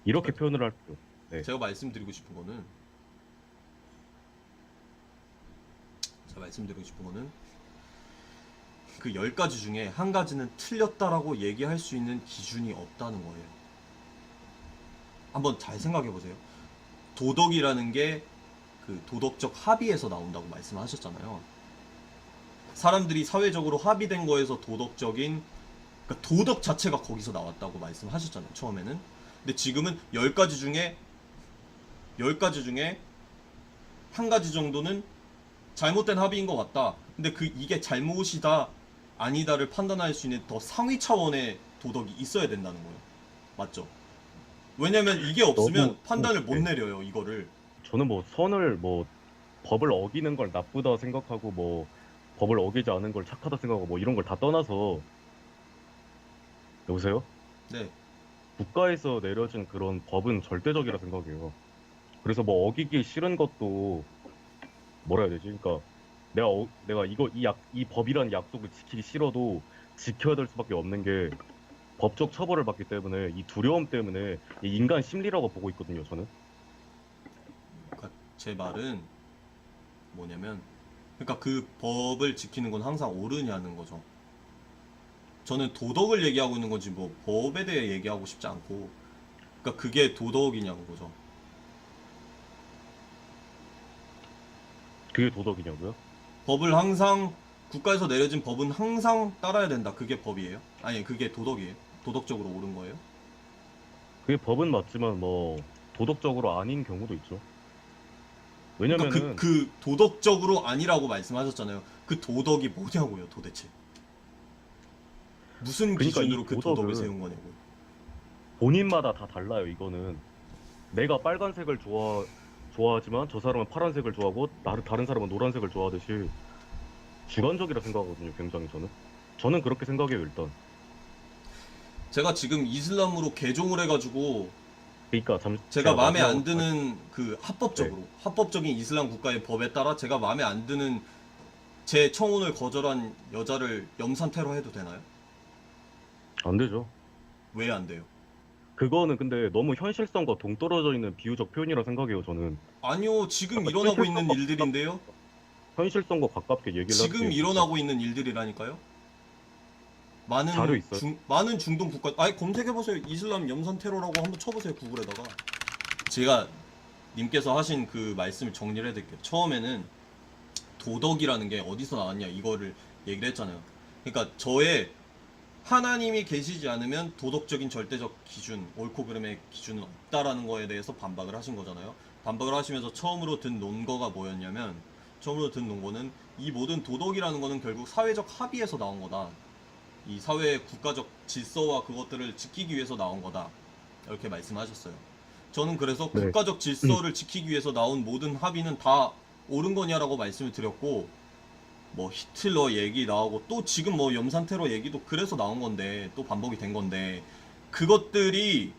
이렇게 맞아요. 표현을 할게요. 네. 제가 말씀드리고 싶은 거는 그 10가지 중에 한 가지는 틀렸다라고 얘기할 수 있는 기준이 없다는 거예요. 한번 잘 생각해 보세요. 도덕이라는 게 그 도덕적 합의에서 나온다고 말씀하셨잖아요. 사람들이 사회적으로 합의된 거에서 도덕적인 그러니까 도덕 자체가 거기서 나왔다고 말씀하셨잖아요. 처음에는. 근데 지금은 10가지 중에 한 가지 정도는 잘못된 합의인 것 같다. 근데 이게 잘못이다, 아니다를 판단할 수 있는 더 상위 차원의 도덕이 있어야 된다는 거예요. 맞죠? 왜냐면 이게 없으면 너무- 판단을 못 네. 내려요, 이거를. 저는 뭐 법을 어기는 걸 나쁘다 생각하고 뭐 법을 어기지 않은 걸 착하다 생각하고 뭐 이런 걸 다 떠나서 여보세요? 네. 국가에서 내려진 그런 법은 절대적이라 생각해요. 그래서 뭐 어기기 싫은 것도 뭐라 해야 되지? 그러니까 내가 이 법이란 약속을 지키기 싫어도 지켜야 될 수밖에 없는 게 법적 처벌을 받기 때문에 이 두려움 때문에 이 인간 심리라고 보고 있거든요, 저는. 그러니까 제 말은 뭐냐면, 그러니까 그 법을 지키는 건 항상 옳으냐는 거죠. 저는 도덕을 얘기하고 있는 거지 뭐 법에 대해 얘기하고 싶지 않고, 그러니까 그게 도덕이냐는 거죠. 그게 도덕이냐고요? 법을 항상 국가에서 내려진 법은 항상 따라야 된다. 그게 법이에요? 아니, 그게 도덕이에요? 도덕적으로 옳은 거예요? 그게 법은 맞지만 뭐 도덕적으로 아닌 경우도 있죠. 그러니까 왜냐면은 그 도덕적으로 아니라고 말씀하셨잖아요. 그 도덕이 뭐냐고요, 도대체? 무슨 그러니까 이 기준으로 그 도덕을 도덕은 세운 거냐고요. 본인마다 다 달라요. 이거는 내가 빨간색을 좋아하지만 저 사람은 파란색을 좋아하고 다른 사람은 노란색을 좋아하듯이 주관적이라 생각하거든요. 굉장히 저는 그렇게 생각해요. 일단 제가 지금 이슬람으로 개종을 해가지고 그러니까 제가 제가 마음에 마지막으로 안 드는 그 네, 합법적인 이슬람 국가의 법에 따라 제가 마음에 안 드는 제 청혼을 거절한 여자를 염산 테러해도 되나요? 안 되죠. 왜 안 돼요? 그거는 근데 너무 현실성과 동떨어져 있는 비유적 표현이라 생각해요. 저는 아니요, 지금 약간 일어나고 있는 일들인데요? 현실성과 가깝게 얘기를 지금 할게요. 일어나고 있는 일들이라니까요? 자료 있어요? 많은 중동 국가, 아니, 검색해보세요. 이슬람 염산 테러라고 한번 쳐보세요, 구글에다가. 제가 님께서 하신 그 말씀을 정리를 해드릴게요. 처음에는 도덕이라는 게 어디서 나왔냐, 이거를 얘기를 했잖아요. 그러니까 저의 하나님이 계시지 않으면 도덕적인 절대적 기준, 옳고 그름의 기준은 없다라는 거에 대해서 반박을 하신 거잖아요. 반박을 하시면서 처음으로 든 논거가 뭐였냐면, 처음으로 든 논거는 이 모든 도덕이라는 거는 결국 사회적 합의에서 나온 거다. 이 사회의 국가적 질서와 그것들을 지키기 위해서 나온 거다. 이렇게 말씀하셨어요. 저는 그래서 네. 국가적 질서를 지키기 위해서 나온 모든 합의는 다 옳은 거냐라고 말씀을 드렸고, 뭐 히틀러 얘기 나오고 또 지금 뭐 염산 테러 얘기도 그래서 나온 건데, 또 반복이 된 건데, 그것들이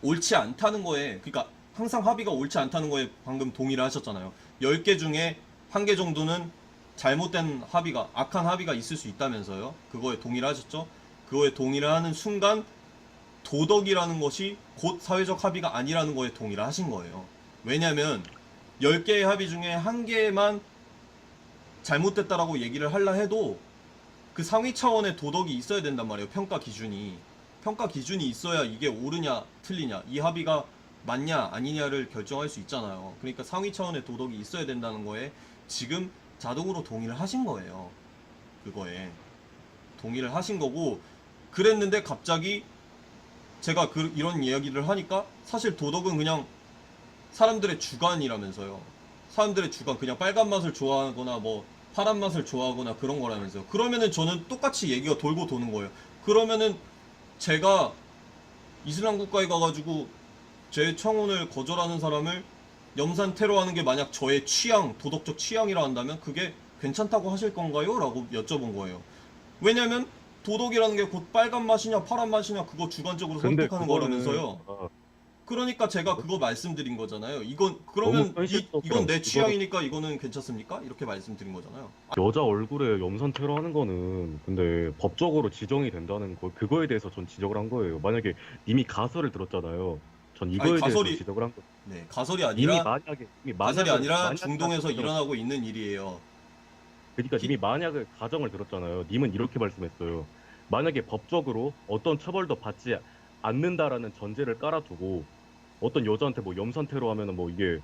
옳지 않다는 거에, 그러니까 항상 합의가 옳지 않다는 거에 방금 동의를 하셨잖아요. 10개 중에 1개 정도는 잘못된 합의가, 악한 합의가 있을 수 있다면서요. 그거에 동의를 하셨죠. 그거에 동의를 하는 순간 도덕이라는 것이 곧 사회적 합의가 아니라는 거에 동의를 하신 거예요. 왜냐면 10개의 합의 중에 1개만 잘못됐다라고 얘기를 하려 해도 그 상위 차원의 도덕이 있어야 된단 말이에요. 평가 기준이. 평가 기준이 있어야 이게 옳으냐 틀리냐, 이 합의가 맞냐 아니냐를 결정할 수 있잖아요. 그러니까 상위 차원의 도덕이 있어야 된다는 거에 지금 자동으로 동의를 하신 거예요. 그거에 동의를 하신 거고, 그랬는데 갑자기 제가 이런 이야기를 하니까 사실 도덕은 그냥 사람들의 주관이라면서요. 사람들의 주관, 그냥 빨간 맛을 좋아하거나 뭐 파란 맛을 좋아하거나 그런 거라면서요. 그러면은 저는 똑같이 얘기가 돌고 도는 거예요. 그러면은 제가 이슬람 국가에 가가지고 제 청혼을 거절하는 사람을 염산 테러하는 게 만약 저의 취향, 도덕적 취향이라 한다면 그게 괜찮다고 하실 건가요? 라고 여쭤본 거예요. 왜냐면 도덕이라는 게 곧 빨간 맛이냐 파란 맛이냐 그거 주관적으로 근데 선택하는 그거는 거라면서요. 그러니까 제가 그거 말씀드린 거잖아요. 이건 너무 그러면 이건 현실적이라고 내 그거를 취향이니까 이거는 괜찮습니까? 이렇게 말씀드린 거잖아요. 여자 얼굴에 염산 테러하는 거는 근데 법적으로 지정이 된다는 거 그거에 대해서 전 지적을 한 거예요. 만약에 님이 가설을 들었잖아요. 전 아니, 이거에 대해서 지적을 한 거예요. 네, 가설이 님이 아니라 님이 가설이 만약을 아니라 만약에 중동에서 가정을 일어나고 있는 일이에요. 그러니까 히- 님이 만약을 가정을 들었잖아요. 님은 이렇게 말씀했어요. 만약에 법적으로 어떤 처벌도 받지 않는다라는 전제를 깔아두고 어떤 여자한테 뭐 염산 테러하면은 뭐 이게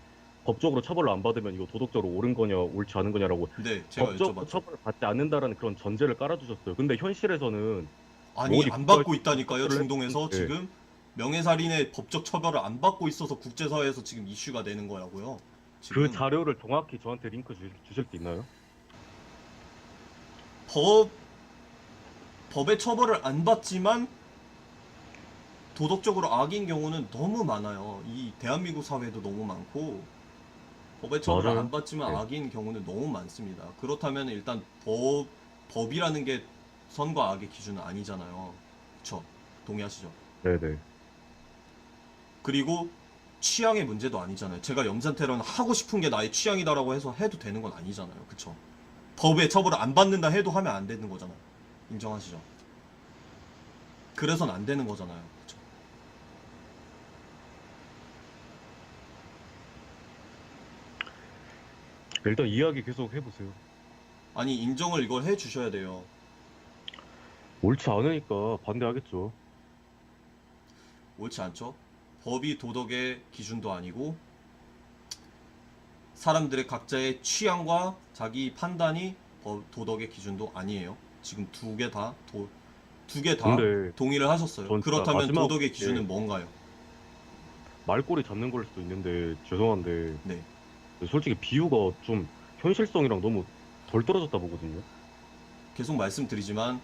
법적으로 처벌을 안 받으면 이거 도덕적으로 옳은 거냐 옳지 않은 거냐라고 네, 제가 법적으로 여쭤봤죠. 처벌을 받지 않는다라는 그런 전제를 깔아주셨어요. 근데 현실에서는 뭐 아니, 어디 안 국가에서 받고 있다니까요. 처벌을 중동에서 했는데 지금 명예살인의 법적 처벌을 안 받고 있어서 국제사회에서 지금 이슈가 되는 거라고요. 그 지금 자료를 정확히 저한테 링크 주실 수 있나요? 법 법의 처벌을 안 받지만 도덕적으로 악인 경우는 너무 많아요. 이 대한민국 사회도 너무 많고, 법의 처벌을 맞아요. 안 받지만 네. 악인 경우는 너무 많습니다. 그렇다면 일단 법이라는 게 선과 악의 기준은 아니잖아요. 그쵸? 동의하시죠? 네네. 그리고 취향의 문제도 아니잖아요. 제가 염산 테러는 하고 싶은 게 나의 취향이다라고 해서 해도 되는 건 아니잖아요. 그쵸? 법의 처벌을 안 받는다 해도 하면 안 되는 거잖아요. 인정하시죠? 그래선 안 되는 거잖아요. 그쵸? 일단 이야기 계속 해보세요. 아니 인정을 이걸 해 주셔야 돼요. 옳지 않으니까 반대하겠죠. 옳지 않죠? 법이 도덕의 기준도 아니고 사람들의 각자의 취향과 자기 판단이 도덕의 기준도 아니에요. 지금 두 개 다 근데 동의를 하셨어요. 전 진짜 그렇다면 마지막 도덕의 에 기준은 뭔가요? 말꼬리 잡는 걸 수도 있는데 죄송한데 네. 솔직히 비유가 좀 현실성이랑 너무 덜 떨어졌다 보거든요. 계속 말씀드리지만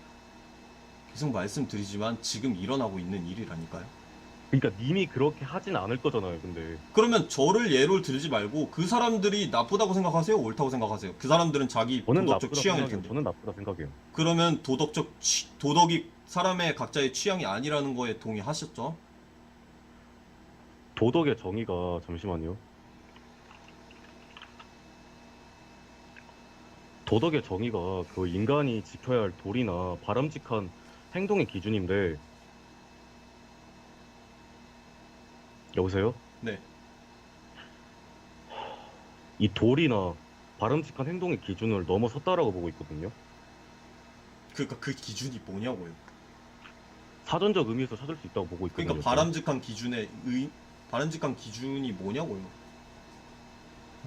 지금 일어나고 있는 일이라니까요. 그러니까 님이 그렇게 하진 않을 거잖아요. 근데 그러면 저를 예로 들지 말고 그 사람들이 나쁘다고 생각하세요? 옳다고 생각하세요? 그 사람들은 자기 저는 도덕적 나쁘다 취향일 생각해요. 텐데. 저는 나쁘다 생각해요. 그러면 도덕이 사람의 각자의 취향이 아니라는 거에 동의하셨죠? 도덕의 정의가 잠시만요. 도덕의 정의가 그 인간이 지켜야 할 도리나 바람직한 행동의 기준인데 여보세요? 네. 이 도리나 바람직한 행동의 기준을 넘어섰다라고 보고 있거든요. 그러니까 그 기준이 뭐냐고요. 사전적 의미에서 찾을 수 있다고 보고 있거든요. 그러니까 바람직한 기준이 뭐냐고요.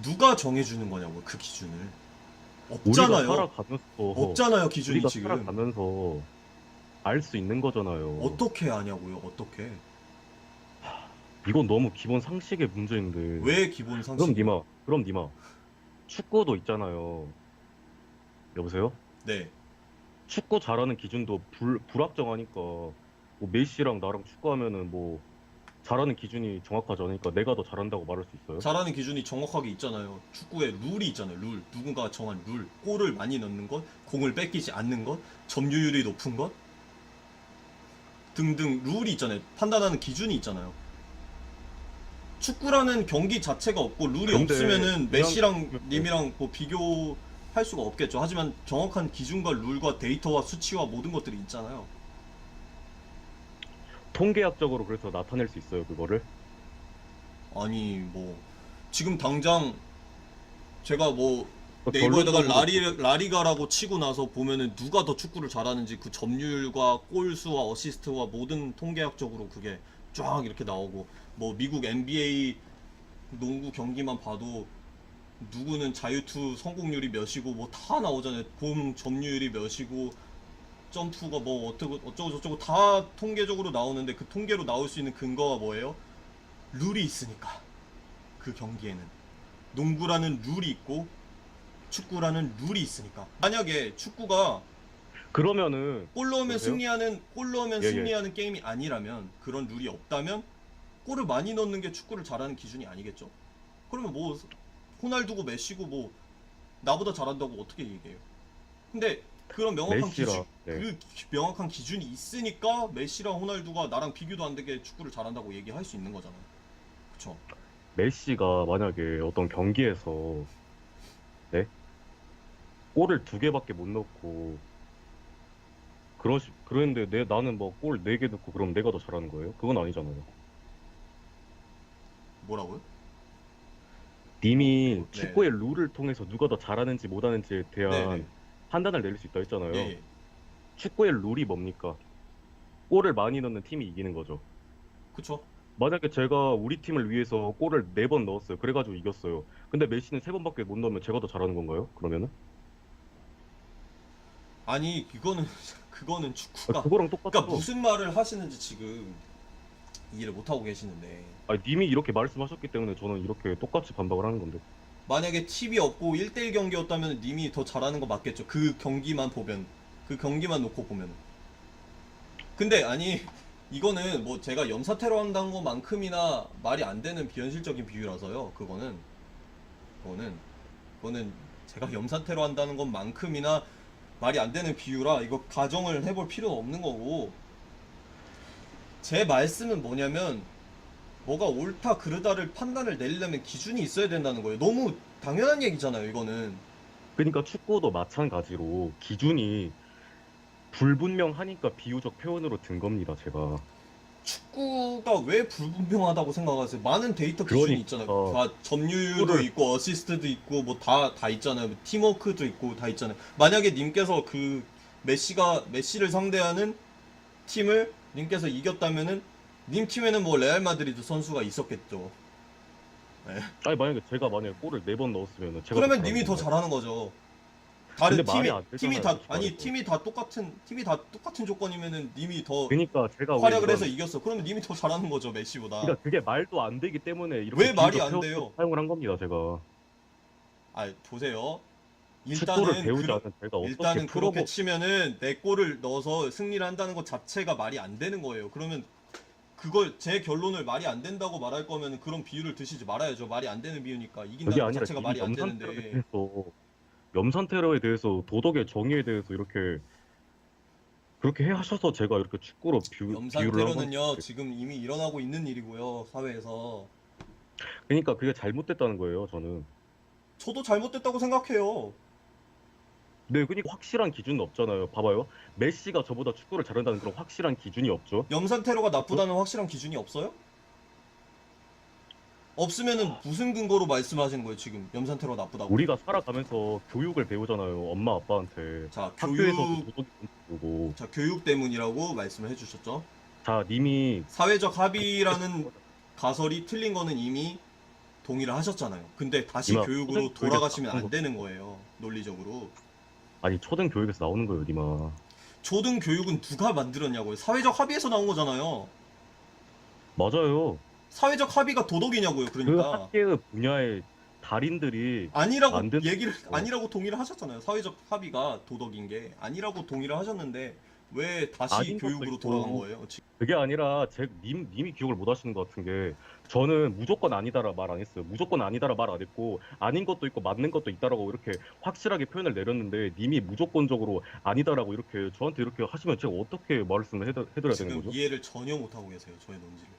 누가 정해주는 거냐고요. 그 기준을. 우리가 없잖아요. 살아가면서 없잖아요. 기준이 우리가 지금. 살아가면서 알 수 있는 거잖아요. 어떻게 아냐고요. 어떻게. 이건 너무 기본 상식의 문제인데. 왜 기본 상식? 그럼 니마 축구도 있잖아요. 여보세요? 네. 축구 잘하는 기준도 불확정하니까 뭐 메시랑 나랑 축구하면은 뭐 잘하는 기준이 정확하지 않으니까 내가 더 잘한다고 말할 수 있어요? 잘하는 기준이 정확하게 있잖아요. 축구에 룰이 있잖아요. 룰. 누군가가 정한 룰. 골을 많이 넣는 것, 공을 뺏기지 않는 것, 점유율이 높은 것 등등 룰이 있잖아요. 판단하는 기준이 있잖아요. 축구라는 경기 자체가 없고 룰이 근데 없으면은 그냥 메시랑 님이랑 뭐 비교할 수가 없겠죠. 하지만 정확한 기준과 룰과 데이터와 수치와 모든 것들이 있잖아요. 통계학적으로 그래서 나타낼 수 있어요, 그거를? 아니 뭐 지금 당장 제가 뭐 네이버에다가 결론적으로 라리가라고 치고 나서 보면은 누가 더 축구를 잘하는지 그 점유율과 골수와 어시스트와 모든 통계학적으로 그게 쫙 이렇게 나오고 뭐 미국 NBA 농구 경기만 봐도 누구는 자유투 성공률이 몇이고 뭐 다 나오잖아요. 공 점유율이 몇이고 점프가 뭐 어쩌고 저쩌고 다 통계적으로 나오는데 그 통계로 나올 수 있는 근거가 뭐예요? 룰이 있으니까. 그 경기에는 농구라는 룰이 있고 축구라는 룰이 있으니까. 만약에 축구가 그러면은 골 넣으면 여보세요? 예, 예. 승리하는 게임이 아니라면, 그런 룰이 없다면 골을 많이 넣는 게 축구를 잘하는 기준이 아니겠죠? 그러면 뭐 호날두고 메시고 뭐 나보다 잘한다고 어떻게 얘기해요? 근데 그런 명확한 메시라. 네. 그 명확한 기준이 있으니까 메시랑 호날두가 나랑 비교도 안 되게 축구를 잘한다고 얘기할 수 있는 거잖아요. 그쵸? 메시가 만약에 어떤 경기에서 네? 골을 2개밖에 못 넣고 그랬는데 나는 뭐 골 4개 넣고 그럼 내가 더 잘하는 거예요? 그건 아니잖아요. 뭐라고요? 님이 네. 축구의 룰을 통해서 누가 더 잘하는지 못하는지에 대한 네네. 판단을 내릴 수 있다 했잖아요. 예, 예. 축구의 룰이 뭡니까? 골을 많이 넣는 팀이 이기는 거죠. 그쵸? 만약에 제가 우리 팀을 위해서 골을 4번 넣었어요. 그래가지고 이겼어요. 근데 메시는 3번밖에 못 넣으면 제가 더 잘하는 건가요? 그러면은? 아니 그거는 축구가 그거랑 똑같죠. 그러니까 무슨 말을 하시는지 지금 이해를 못하고 계시는데, 아니, 님이 이렇게 말씀하셨기 때문에 저는 이렇게 똑같이 반박을 하는 건데. 만약에 TV 없고 1대1 경기였다면 님이 더 잘하는 거 맞겠죠. 그 경기만 보면, 그 경기만 놓고 보면. 근데 아니 이거는 뭐 제가 염사 테러 한다는 것만큼이나 말이 안 되는 비현실적인 비유라서요. 그거는 그거는 제가 염산태로 한다는 것만큼이나 말이 안 되는 비유라 이거 가정을 해볼 필요는 없는 거고, 제 말씀은 뭐냐면 뭐가 옳다 그르다를 판단을 내리려면 기준이 있어야 된다는 거예요. 너무 당연한 얘기잖아요, 이거는. 그러니까 축구도 마찬가지로 기준이 불분명하니까 비유적 표현으로 든 겁니다, 제가. 축구가 왜 불분명하다고 생각하세요? 많은 데이터 기준이 있잖아요. 다 점유율도 축구를- 있고 어시스트도 있고 뭐 다 있잖아요. 뭐 팀워크도 있고 다 있잖아요. 만약에 님께서 그 메시를 상대하는 팀을 님께서 이겼다면은 님 팀에는 뭐 레알 마드리드 선수가 있었겠죠. 네. 아니 만약에 골을 4번 넣었으면 제가 그러면 더 님이 더 잘하는 잘하는 거죠. 다른 근데 말이 팀이 안 팀이 되잖아요, 다 아니 솔직하게. 팀이 다 똑같은 조건이면은 님이 더 그러니까 제가 왜 활약을 해서 이런- 이겼어. 그러면 님이 더 잘하는 거죠, 메시보다. 그러니까 그게 말도 안 되기 때문에 이렇게 왜 말이 비유적 안 표현으로 돼요? 사용을 한 겁니다, 제가. 아, 보세요. 축구를 배우지 않은 제가 어떻게 일단은 그렇게 프로보 치면은 내 골을 넣어서 승리를 한다는 것 자체가 말이 안 되는 거예요. 그러면 그걸 제 결론을 말이 안 된다고 말할 거면은 그런 비유를 드시지 말아야죠. 말이 안 되는 비유니까 그게 이긴다는 것 아니라 자체가 이미 말이 안 되는데. 염산 테러에 대해서 도덕의 정의에 대해서 이렇게 그렇게 하셔서 제가 이렇게 축구로 염산 비유를 한 테러는요 건데. 지금 이미 일어나고 있는 일이고요, 사회에서. 그러니까 그게 잘못됐다는 거예요, 저는. 저도 잘못됐다고 생각해요. 네, 그러니까 확실한 기준은 없잖아요. 봐봐요. 메시가 저보다 축구를 잘한다는 그런 확실한 기준이 없죠. 염산 테러가 나쁘다는 확실한 기준이 없어요? 없으면은 무슨 근거로 말씀하시는 거예요, 지금? 염산 테러 나쁘다고. 우리가 살아가면서 교육을 배우잖아요. 엄마 아빠한테. 자, 학교에서도 도덕이 배우고. 자, 교육 때문이라고 말씀을 해주셨죠. 자, 님이 사회적 합의라는 가설이 틀린 거는 이미 동의를 하셨잖아요. 근데 다시 이마, 교육으로 선생님 돌아가시면 교육에서 안 되는 거예요, 논리적으로. 아니 초등 교육에서 나오는 거예요, 니마. 초등 교육은 누가 만들었냐고요? 사회적 합의에서 나온 거잖아요. 맞아요. 사회적 합의가 도덕이냐고요, 그 그러니까. 학계의 분야의 달인들이 아니라고 만든 아니라고 동의를 하셨잖아요. 사회적 합의가 도덕인 게 아니라고 동의를 하셨는데 왜 다시 아닌 것도 교육으로 있고. 돌아간 거예요? 그게 아니라 님이 기억을 못 하시는 것 같은 게 저는 무조건 아니다라 말 안 했어요. 무조건 아니다라 말 안 했고 아닌 것도 있고 맞는 것도 있다라고 이렇게 확실하게 표현을 내렸는데 님이 무조건적으로 아니다라고 이렇게 저한테 이렇게 하시면 제가 어떻게 말씀을 해드려야 되는 지금 거죠? 이해를 전혀 못 하고 계세요, 저의 논지를.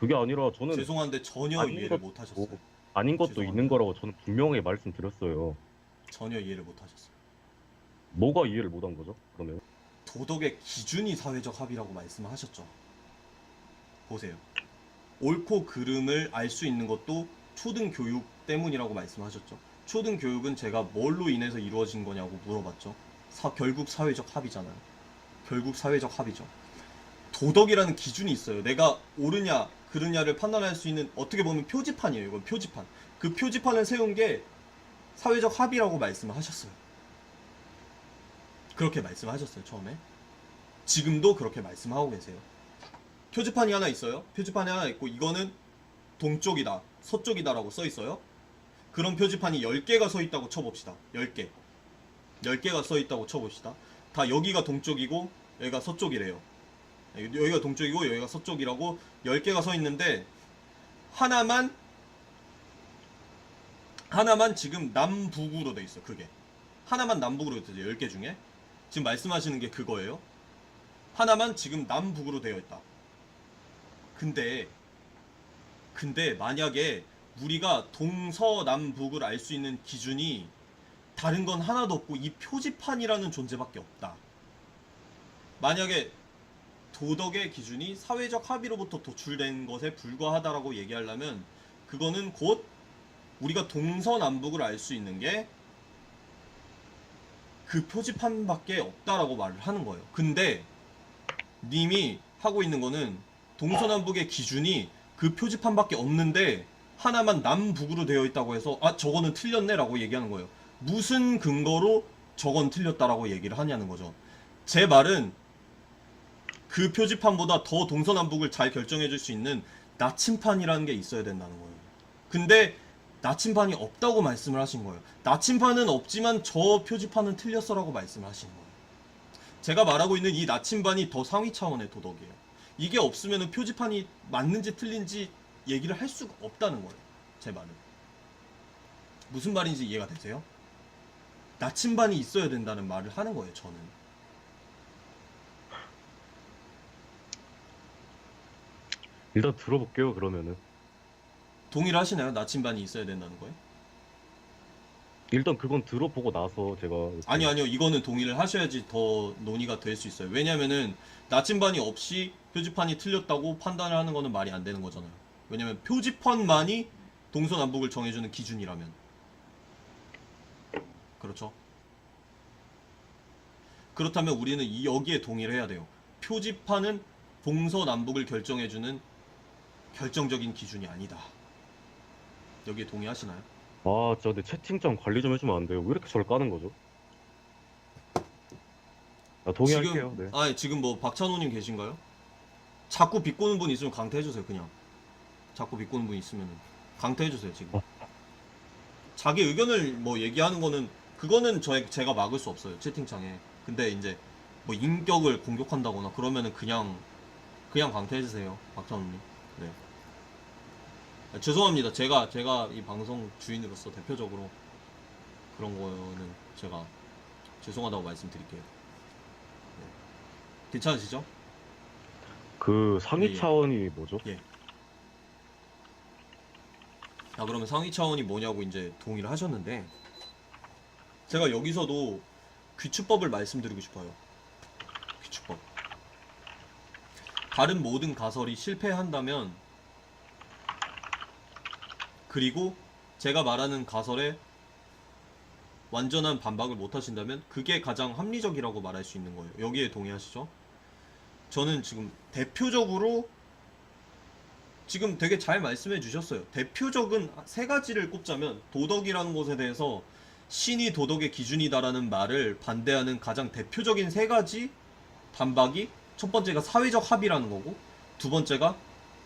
그게 아니라 저는 죄송한데 전혀 아닌 이해를 것도 못 하셨어요. 아닌 것도 죄송합니다. 있는 거라고 저는 분명히 말씀드렸어요. 전혀 이해를 못 하셨어요. 뭐가 이해를 못 한 거죠? 그러면 도덕의 기준이 사회적 합의라고 말씀하셨죠. 보세요. 옳고 그름을 알 수 있는 것도 초등 교육 때문이라고 말씀하셨죠. 초등 교육은 제가 뭘로 인해서 이루어진 거냐고 물어봤죠. 결국 사회적 합의잖아요. 결국 사회적 합의죠. 도덕이라는 기준이 있어요. 내가 옳으냐 그르냐를 판단할 수 있는 어떻게 보면 표지판이에요. 이건 표지판. 그 표지판을 세운 게 사회적 합의라고 말씀을 하셨어요. 그렇게 말씀하셨어요, 처음에. 지금도 그렇게 말씀하고 계세요. 표지판이 하나 있어요. 표지판이 하나 있고 이거는 동쪽이다, 서쪽이다라고 써 있어요. 그런 표지판이 10개가 서 있다고 쳐봅시다. 10개. 10개가 서 있다고 쳐봅시다. 다 여기가 동쪽이고 여기가 서쪽이래요. 여기가 동쪽이고 여기가 서쪽이라고 10개가 서 있는데 하나만 지금 남북으로 돼 있어. 그게 하나만 남북으로 돼 있어요. 10개 중에 지금 말씀하시는 게 그거예요. 하나만 지금 남북으로 되어 있다. 근데 만약에 우리가 동서남북을 알 수 있는 기준이 다른 건 하나도 없고 이 표지판이라는 존재밖에 없다. 만약에 도덕의 기준이 사회적 합의로부터 도출된 것에 불과하다라고 얘기하려면 그거는 곧 우리가 동서남북을 알 수 있는 게 그 표지판밖에 없다라고 말을 하는 거예요. 근데 님이 하고 있는 거는 동서남북의 기준이 그 표지판밖에 없는데 하나만 남북으로 되어 있다고 해서 아 저거는 틀렸네 라고 얘기하는 거예요. 무슨 근거로 저건 틀렸다라고 얘기를 하냐는 거죠. 제 말은 그 표지판보다 더 동서남북을 잘 결정해 줄 수 있는 나침판이라는 게 있어야 된다는 거예요. 근데 나침판이 없다고 말씀을 하신 거예요. 나침판은 없지만 저 표지판은 틀렸어 라고 말씀을 하신 거예요. 제가 말하고 있는 이 나침반이 더 상위 차원의 도덕이에요. 이게 없으면 표지판이 맞는지 틀린지 얘기를 할 수가 없다는 거예요. 제 말은. 무슨 말인지 이해가 되세요? 나침반이 있어야 된다는 말을 하는 거예요, 저는. 일단 들어볼게요, 그러면은. 동의를 하시나요? 나침반이 있어야 된다는 거에? 일단 그건 들어보고 나서 제가 이렇게 아니요. 이거는 동의를 하셔야지 더 논의가 될 수 있어요. 왜냐면은 나침반이 없이 표지판이 틀렸다고 판단을 하는 거는 말이 안 되는 거잖아요. 왜냐면 표지판만이 동서남북을 정해주는 기준이라면. 그렇죠? 그렇다면 우리는 여기에 동의를 해야 돼요. 표지판은 동서남북을 결정해주는 결정적인 기준이 아니다. 여기에 동의하시나요? 아, 진짜 근데 채팅창 관리 좀 해주면 안 돼요? 왜 이렇게 저를 까는 거죠? 아, 동의할게요. 네. 지금 뭐 박찬호님 계신가요? 자꾸 비꼬는 분 있으면 강퇴해주세요. 그냥 자꾸 비꼬는 분 있으면 강퇴해주세요. 지금 자기 의견을 뭐 얘기하는 거는 그거는 제가 막을 수 없어요. 채팅창에. 근데 이제 뭐 인격을 공격한다거나 그러면은 그냥 강퇴해주세요. 박찬호님. 네. 죄송합니다. 제가 이 방송 주인으로서 대표적으로 그런 거는 제가 죄송하다고 말씀드릴게요. 네. 괜찮으시죠? 그 상위 예. 차원이 뭐죠? 예. 그러면 상위 차원이 뭐냐고 이제 동의를 하셨는데, 제가 여기서도 귀추법을 말씀드리고 싶어요. 귀추법. 다른 모든 가설이 실패한다면, 그리고 제가 말하는 가설에 완전한 반박을 못 하신다면 그게 가장 합리적이라고 말할 수 있는 거예요. 여기에 동의하시죠? 저는 지금 대표적으로 지금 되게 잘 말씀해 주셨어요. 대표적인 세 가지를 꼽자면, 도덕이라는 것에 대해서 신이 도덕의 기준이다라는 말을 반대하는 가장 대표적인 세 가지 반박이, 첫 번째가 사회적 합의라는 거고, 두 번째가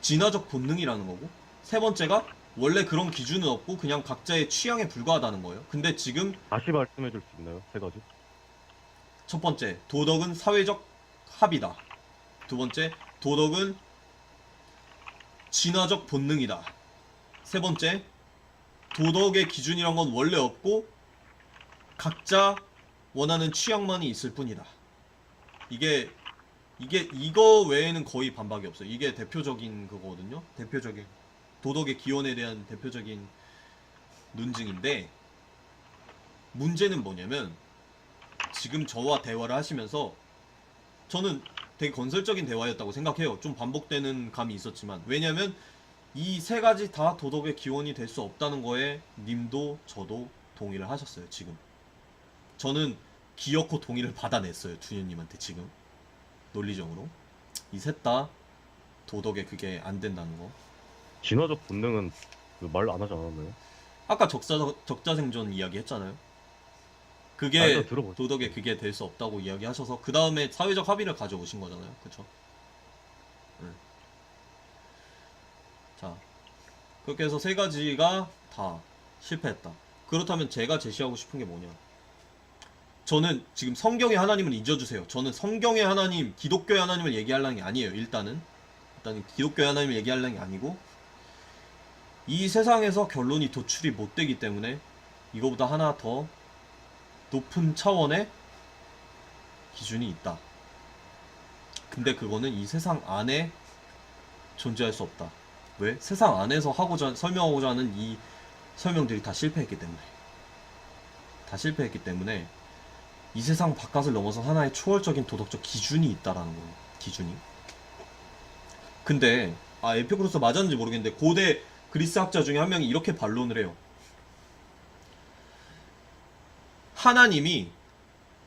진화적 본능이라는 거고, 세 번째가 원래 그런 기준은 없고 그냥 각자의 취향에 불과하다는 거예요. 근데 지금 다시 말씀해 줄 수 있나요? 세 가지? 첫 번째, 도덕은 사회적 합의다. 두 번째, 도덕은 진화적 본능이다. 세 번째, 도덕의 기준이란 건 원래 없고 각자 원하는 취향만이 있을 뿐이다. 이거 외에는 거의 반박이 없어요. 이게 대표적인 그거거든요. 대표적인 도덕의 기원에 대한 대표적인 논증인데, 문제는 뭐냐면 지금 저와 대화를 하시면서 저는 되게 건설적인 대화였다고 생각해요. 좀 반복되는 감이 있었지만, 왜냐면 이 세 가지 다 도덕의 기원이 될 수 없다는 거에 님도 저도 동의를 하셨어요. 지금 저는 기어코 동의를 받아냈어요. 두현님한테 지금 논리적으로 이 셋 다 도덕에 그게 안 된다는 거. 진화적 본능은 그 말 안 하지 않았나요? 아까 적자생존 이야기 했잖아요. 그게 일단 들어보죠. 도덕에 그게 될 수 없다고 이야기하셔서 그 다음에 사회적 합의를 가져오신 거잖아요. 그쵸? 네. 자, 그렇게 해서 세 가지가 다 실패했다. 그렇다면 제가 제시하고 싶은 게 뭐냐? 저는 지금 성경의 하나님을 잊어주세요. 저는 성경의 하나님, 기독교의 하나님을 얘기하려는 게 아니에요. 일단 기독교의 하나님을 얘기하려는 게 아니고, 이 세상에서 결론이 도출이 못 되기 때문에 이거보다 하나 더 높은 차원의 기준이 있다. 근데 그거는 이 세상 안에 존재할 수 없다. 왜? 세상 안에서 설명하고자 하는 이 설명들이 다 실패했기 때문에 이 세상 바깥을 넘어서 하나의 초월적인 도덕적 기준이 있다라는 거예요. 기준이. 근데 에피쿠로스 맞았는지 모르겠는데 고대 그리스 학자 중에 한 명이 이렇게 반론을 해요. 하나님이,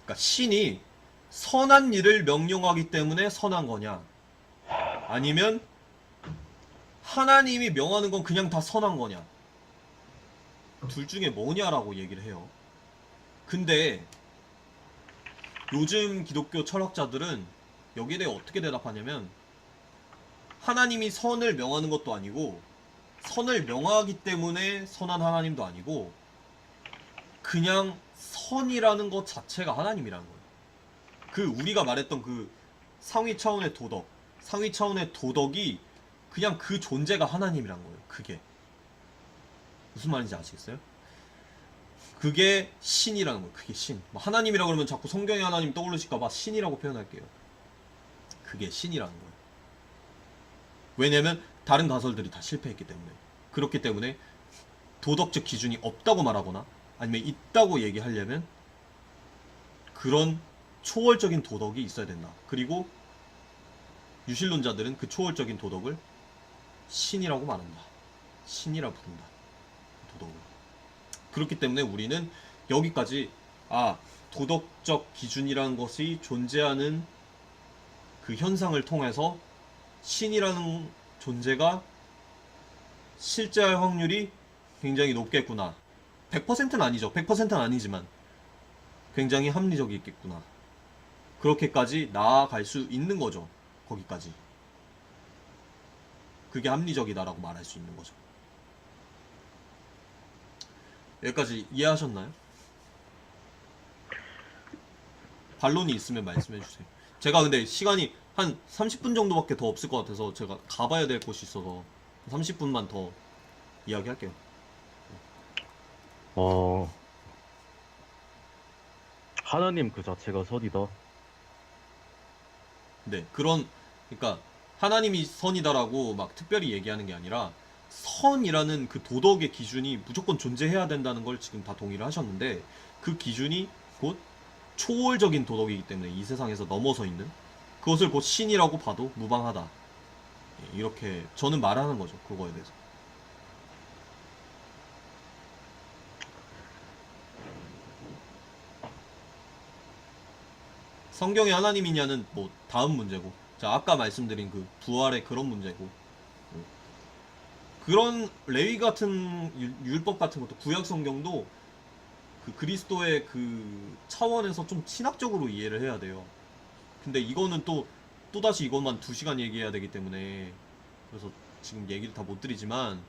그러니까 신이 선한 일을 명령하기 때문에 선한 거냐, 아니면 하나님이 명하는 건 그냥 다 선한 거냐, 둘 중에 뭐냐라고 얘기를 해요. 근데 요즘 기독교 철학자들은 여기에 대해 어떻게 대답하냐면, 하나님이 선을 명하는 것도 아니고 선을 명하기 때문에 선한 하나님도 아니고 그냥 선이라는 것 자체가 하나님이라는 거예요. 그 우리가 말했던 그 상위 차원의 도덕이 그냥 그 존재가 하나님이란 거예요. 그게 무슨 말인지 아시겠어요? 그게 신이라는 거예요. 그게 신. 뭐 하나님이라고 그러면 자꾸 성경의 하나님 떠오르실까봐 신이라고 표현할게요. 그게 신이라는 거예요. 왜냐면 다른 가설들이 다 실패했기 때문에. 그렇기 때문에 도덕적 기준이 없다고 말하거나 아니면 있다고 얘기하려면 그런 초월적인 도덕이 있어야 된다. 그리고 유실론자들은 그 초월적인 도덕을 신이라고 말한다. 신이라 부른다. 도덕을. 그렇기 때문에 우리는 여기까지 도덕적 기준이라는 것이 존재하는 그 현상을 통해서 신이라는 존재가 실제할 확률이 굉장히 높겠구나. 100%는 아니죠. 100%는 아니지만 굉장히 합리적이겠구나. 그렇게까지 나아갈 수 있는 거죠. 거기까지. 그게 합리적이다라고 말할 수 있는 거죠. 여기까지 이해하셨나요? 반론이 있으면 말씀해 주세요. 제가 근데 시간이 한 30분 정도밖에 더 없을 것 같아서 제가 가봐야 될 곳이 있어서 30분만 더 이야기할게요. 하나님 그 자체가 선이다. 네, 그러니까 하나님이 선이다라고 막 특별히 얘기하는 게 아니라 선이라는 그 도덕의 기준이 무조건 존재해야 된다는 걸 지금 다 동의를 하셨는데 그 기준이 곧 초월적인 도덕이기 때문에 이 세상에서 넘어서 있는 그것을 곧 신이라고 봐도 무방하다. 이렇게 저는 말하는 거죠. 그거에 대해서. 성경의 하나님이냐는 뭐 다음 문제고, 자 아까 말씀드린 그 부활의 그런 문제고, 그런 레위 같은 율법 같은 것도 구약 성경도 그 그리스도의 그 차원에서 좀 신학적으로 이해를 해야 돼요. 근데 이거는 또다시 이것만 2시간 얘기해야 되기 때문에 그래서 지금 얘기를 다 못 드리지만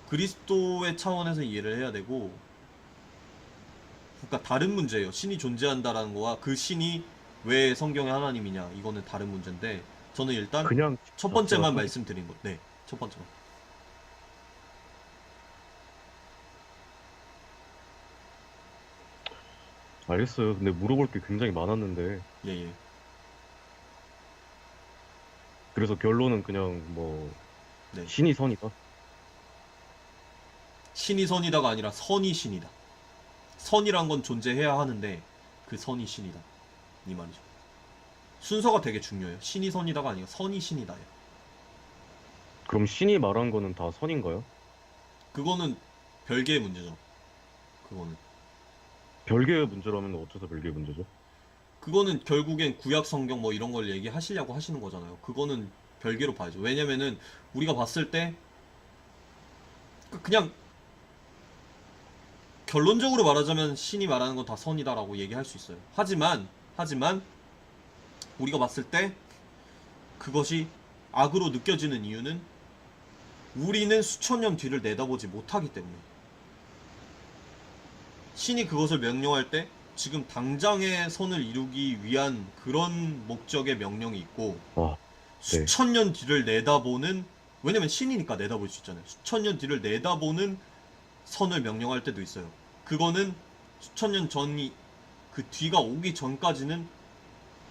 그리스도의 차원에서 이해를 해야 되고, 그러니까 다른 문제예요. 신이 존재한다라는 거와 그 신이 왜 성경의 하나님이냐 이거는 다른 문제인데 저는 일단 그냥 첫 번째만 자체가 말씀드린 거. 네, 첫 번째만. 알겠어요. 근데 물어볼 게 굉장히 많았는데 예. 그래서 결론은 그냥 뭐 네. 신이 선이다. 신이 선이다가 아니라 선이 신이다. 선이란 건 존재해야 하는데 그 선이 신이다. 이 말이죠. 순서가 되게 중요해요. 신이 선이다가 아니라 선이 신이다예요. 그럼 신이 말한 거는 다 선인가요? 그거는 별개의 문제죠. 그거는. 별개의 문제라면 어째서 별개의 문제죠? 그거는 결국엔 구약 성경 뭐 이런 걸 얘기하시려고 하시는 거잖아요. 그거는 별개로 봐야죠. 왜냐면은 우리가 봤을 때 그냥 결론적으로 말하자면 신이 말하는 건 다 선이다라고 얘기할 수 있어요. 하지만 우리가 봤을 때 그것이 악으로 느껴지는 이유는 우리는 수천 년 뒤를 내다보지 못하기 때문에. 신이 그것을 명령할 때 지금 당장의 선을 이루기 위한 그런 목적의 명령이 있고, 네. 수천 년 뒤를 내다보는, 왜냐면 신이니까 내다볼 수 있잖아요. 수천 년 뒤를 내다보는 선을 명령할 때도 있어요. 그거는 수천 년 전이 그 뒤가 오기 전까지는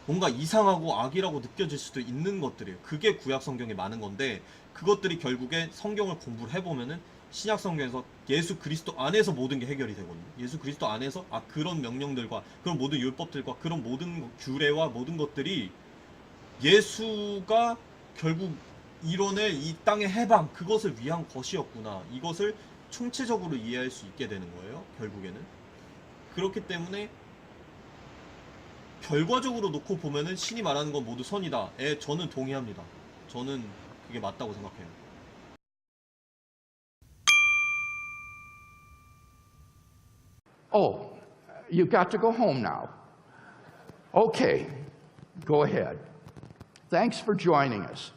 뭔가 이상하고 악이라고 느껴질 수도 있는 것들이에요. 그게 구약 성경에 많은 건데 그것들이 결국에 성경을 공부를 해보면은 신약 성경에서 예수 그리스도 안에서 모든 게 해결이 되거든요. 예수 그리스도 안에서 그런 명령들과 그런 모든 율법들과 그런 모든 규례와 모든 것들이 예수가 결국 이뤄낼 이 땅의 해방, 그것을 위한 것이었구나. 이것을 총체적으로 이해할 수 있게 되는 거예요. 결국에는. 그렇기 때문에 결과적으로 놓고 보면은 신이 말하는 건 모두 선이다. 저는 동의합니다. 저는 그게 맞다고 생각해요. Oh, you've got to go home now. Okay, go ahead. Thanks for joining us.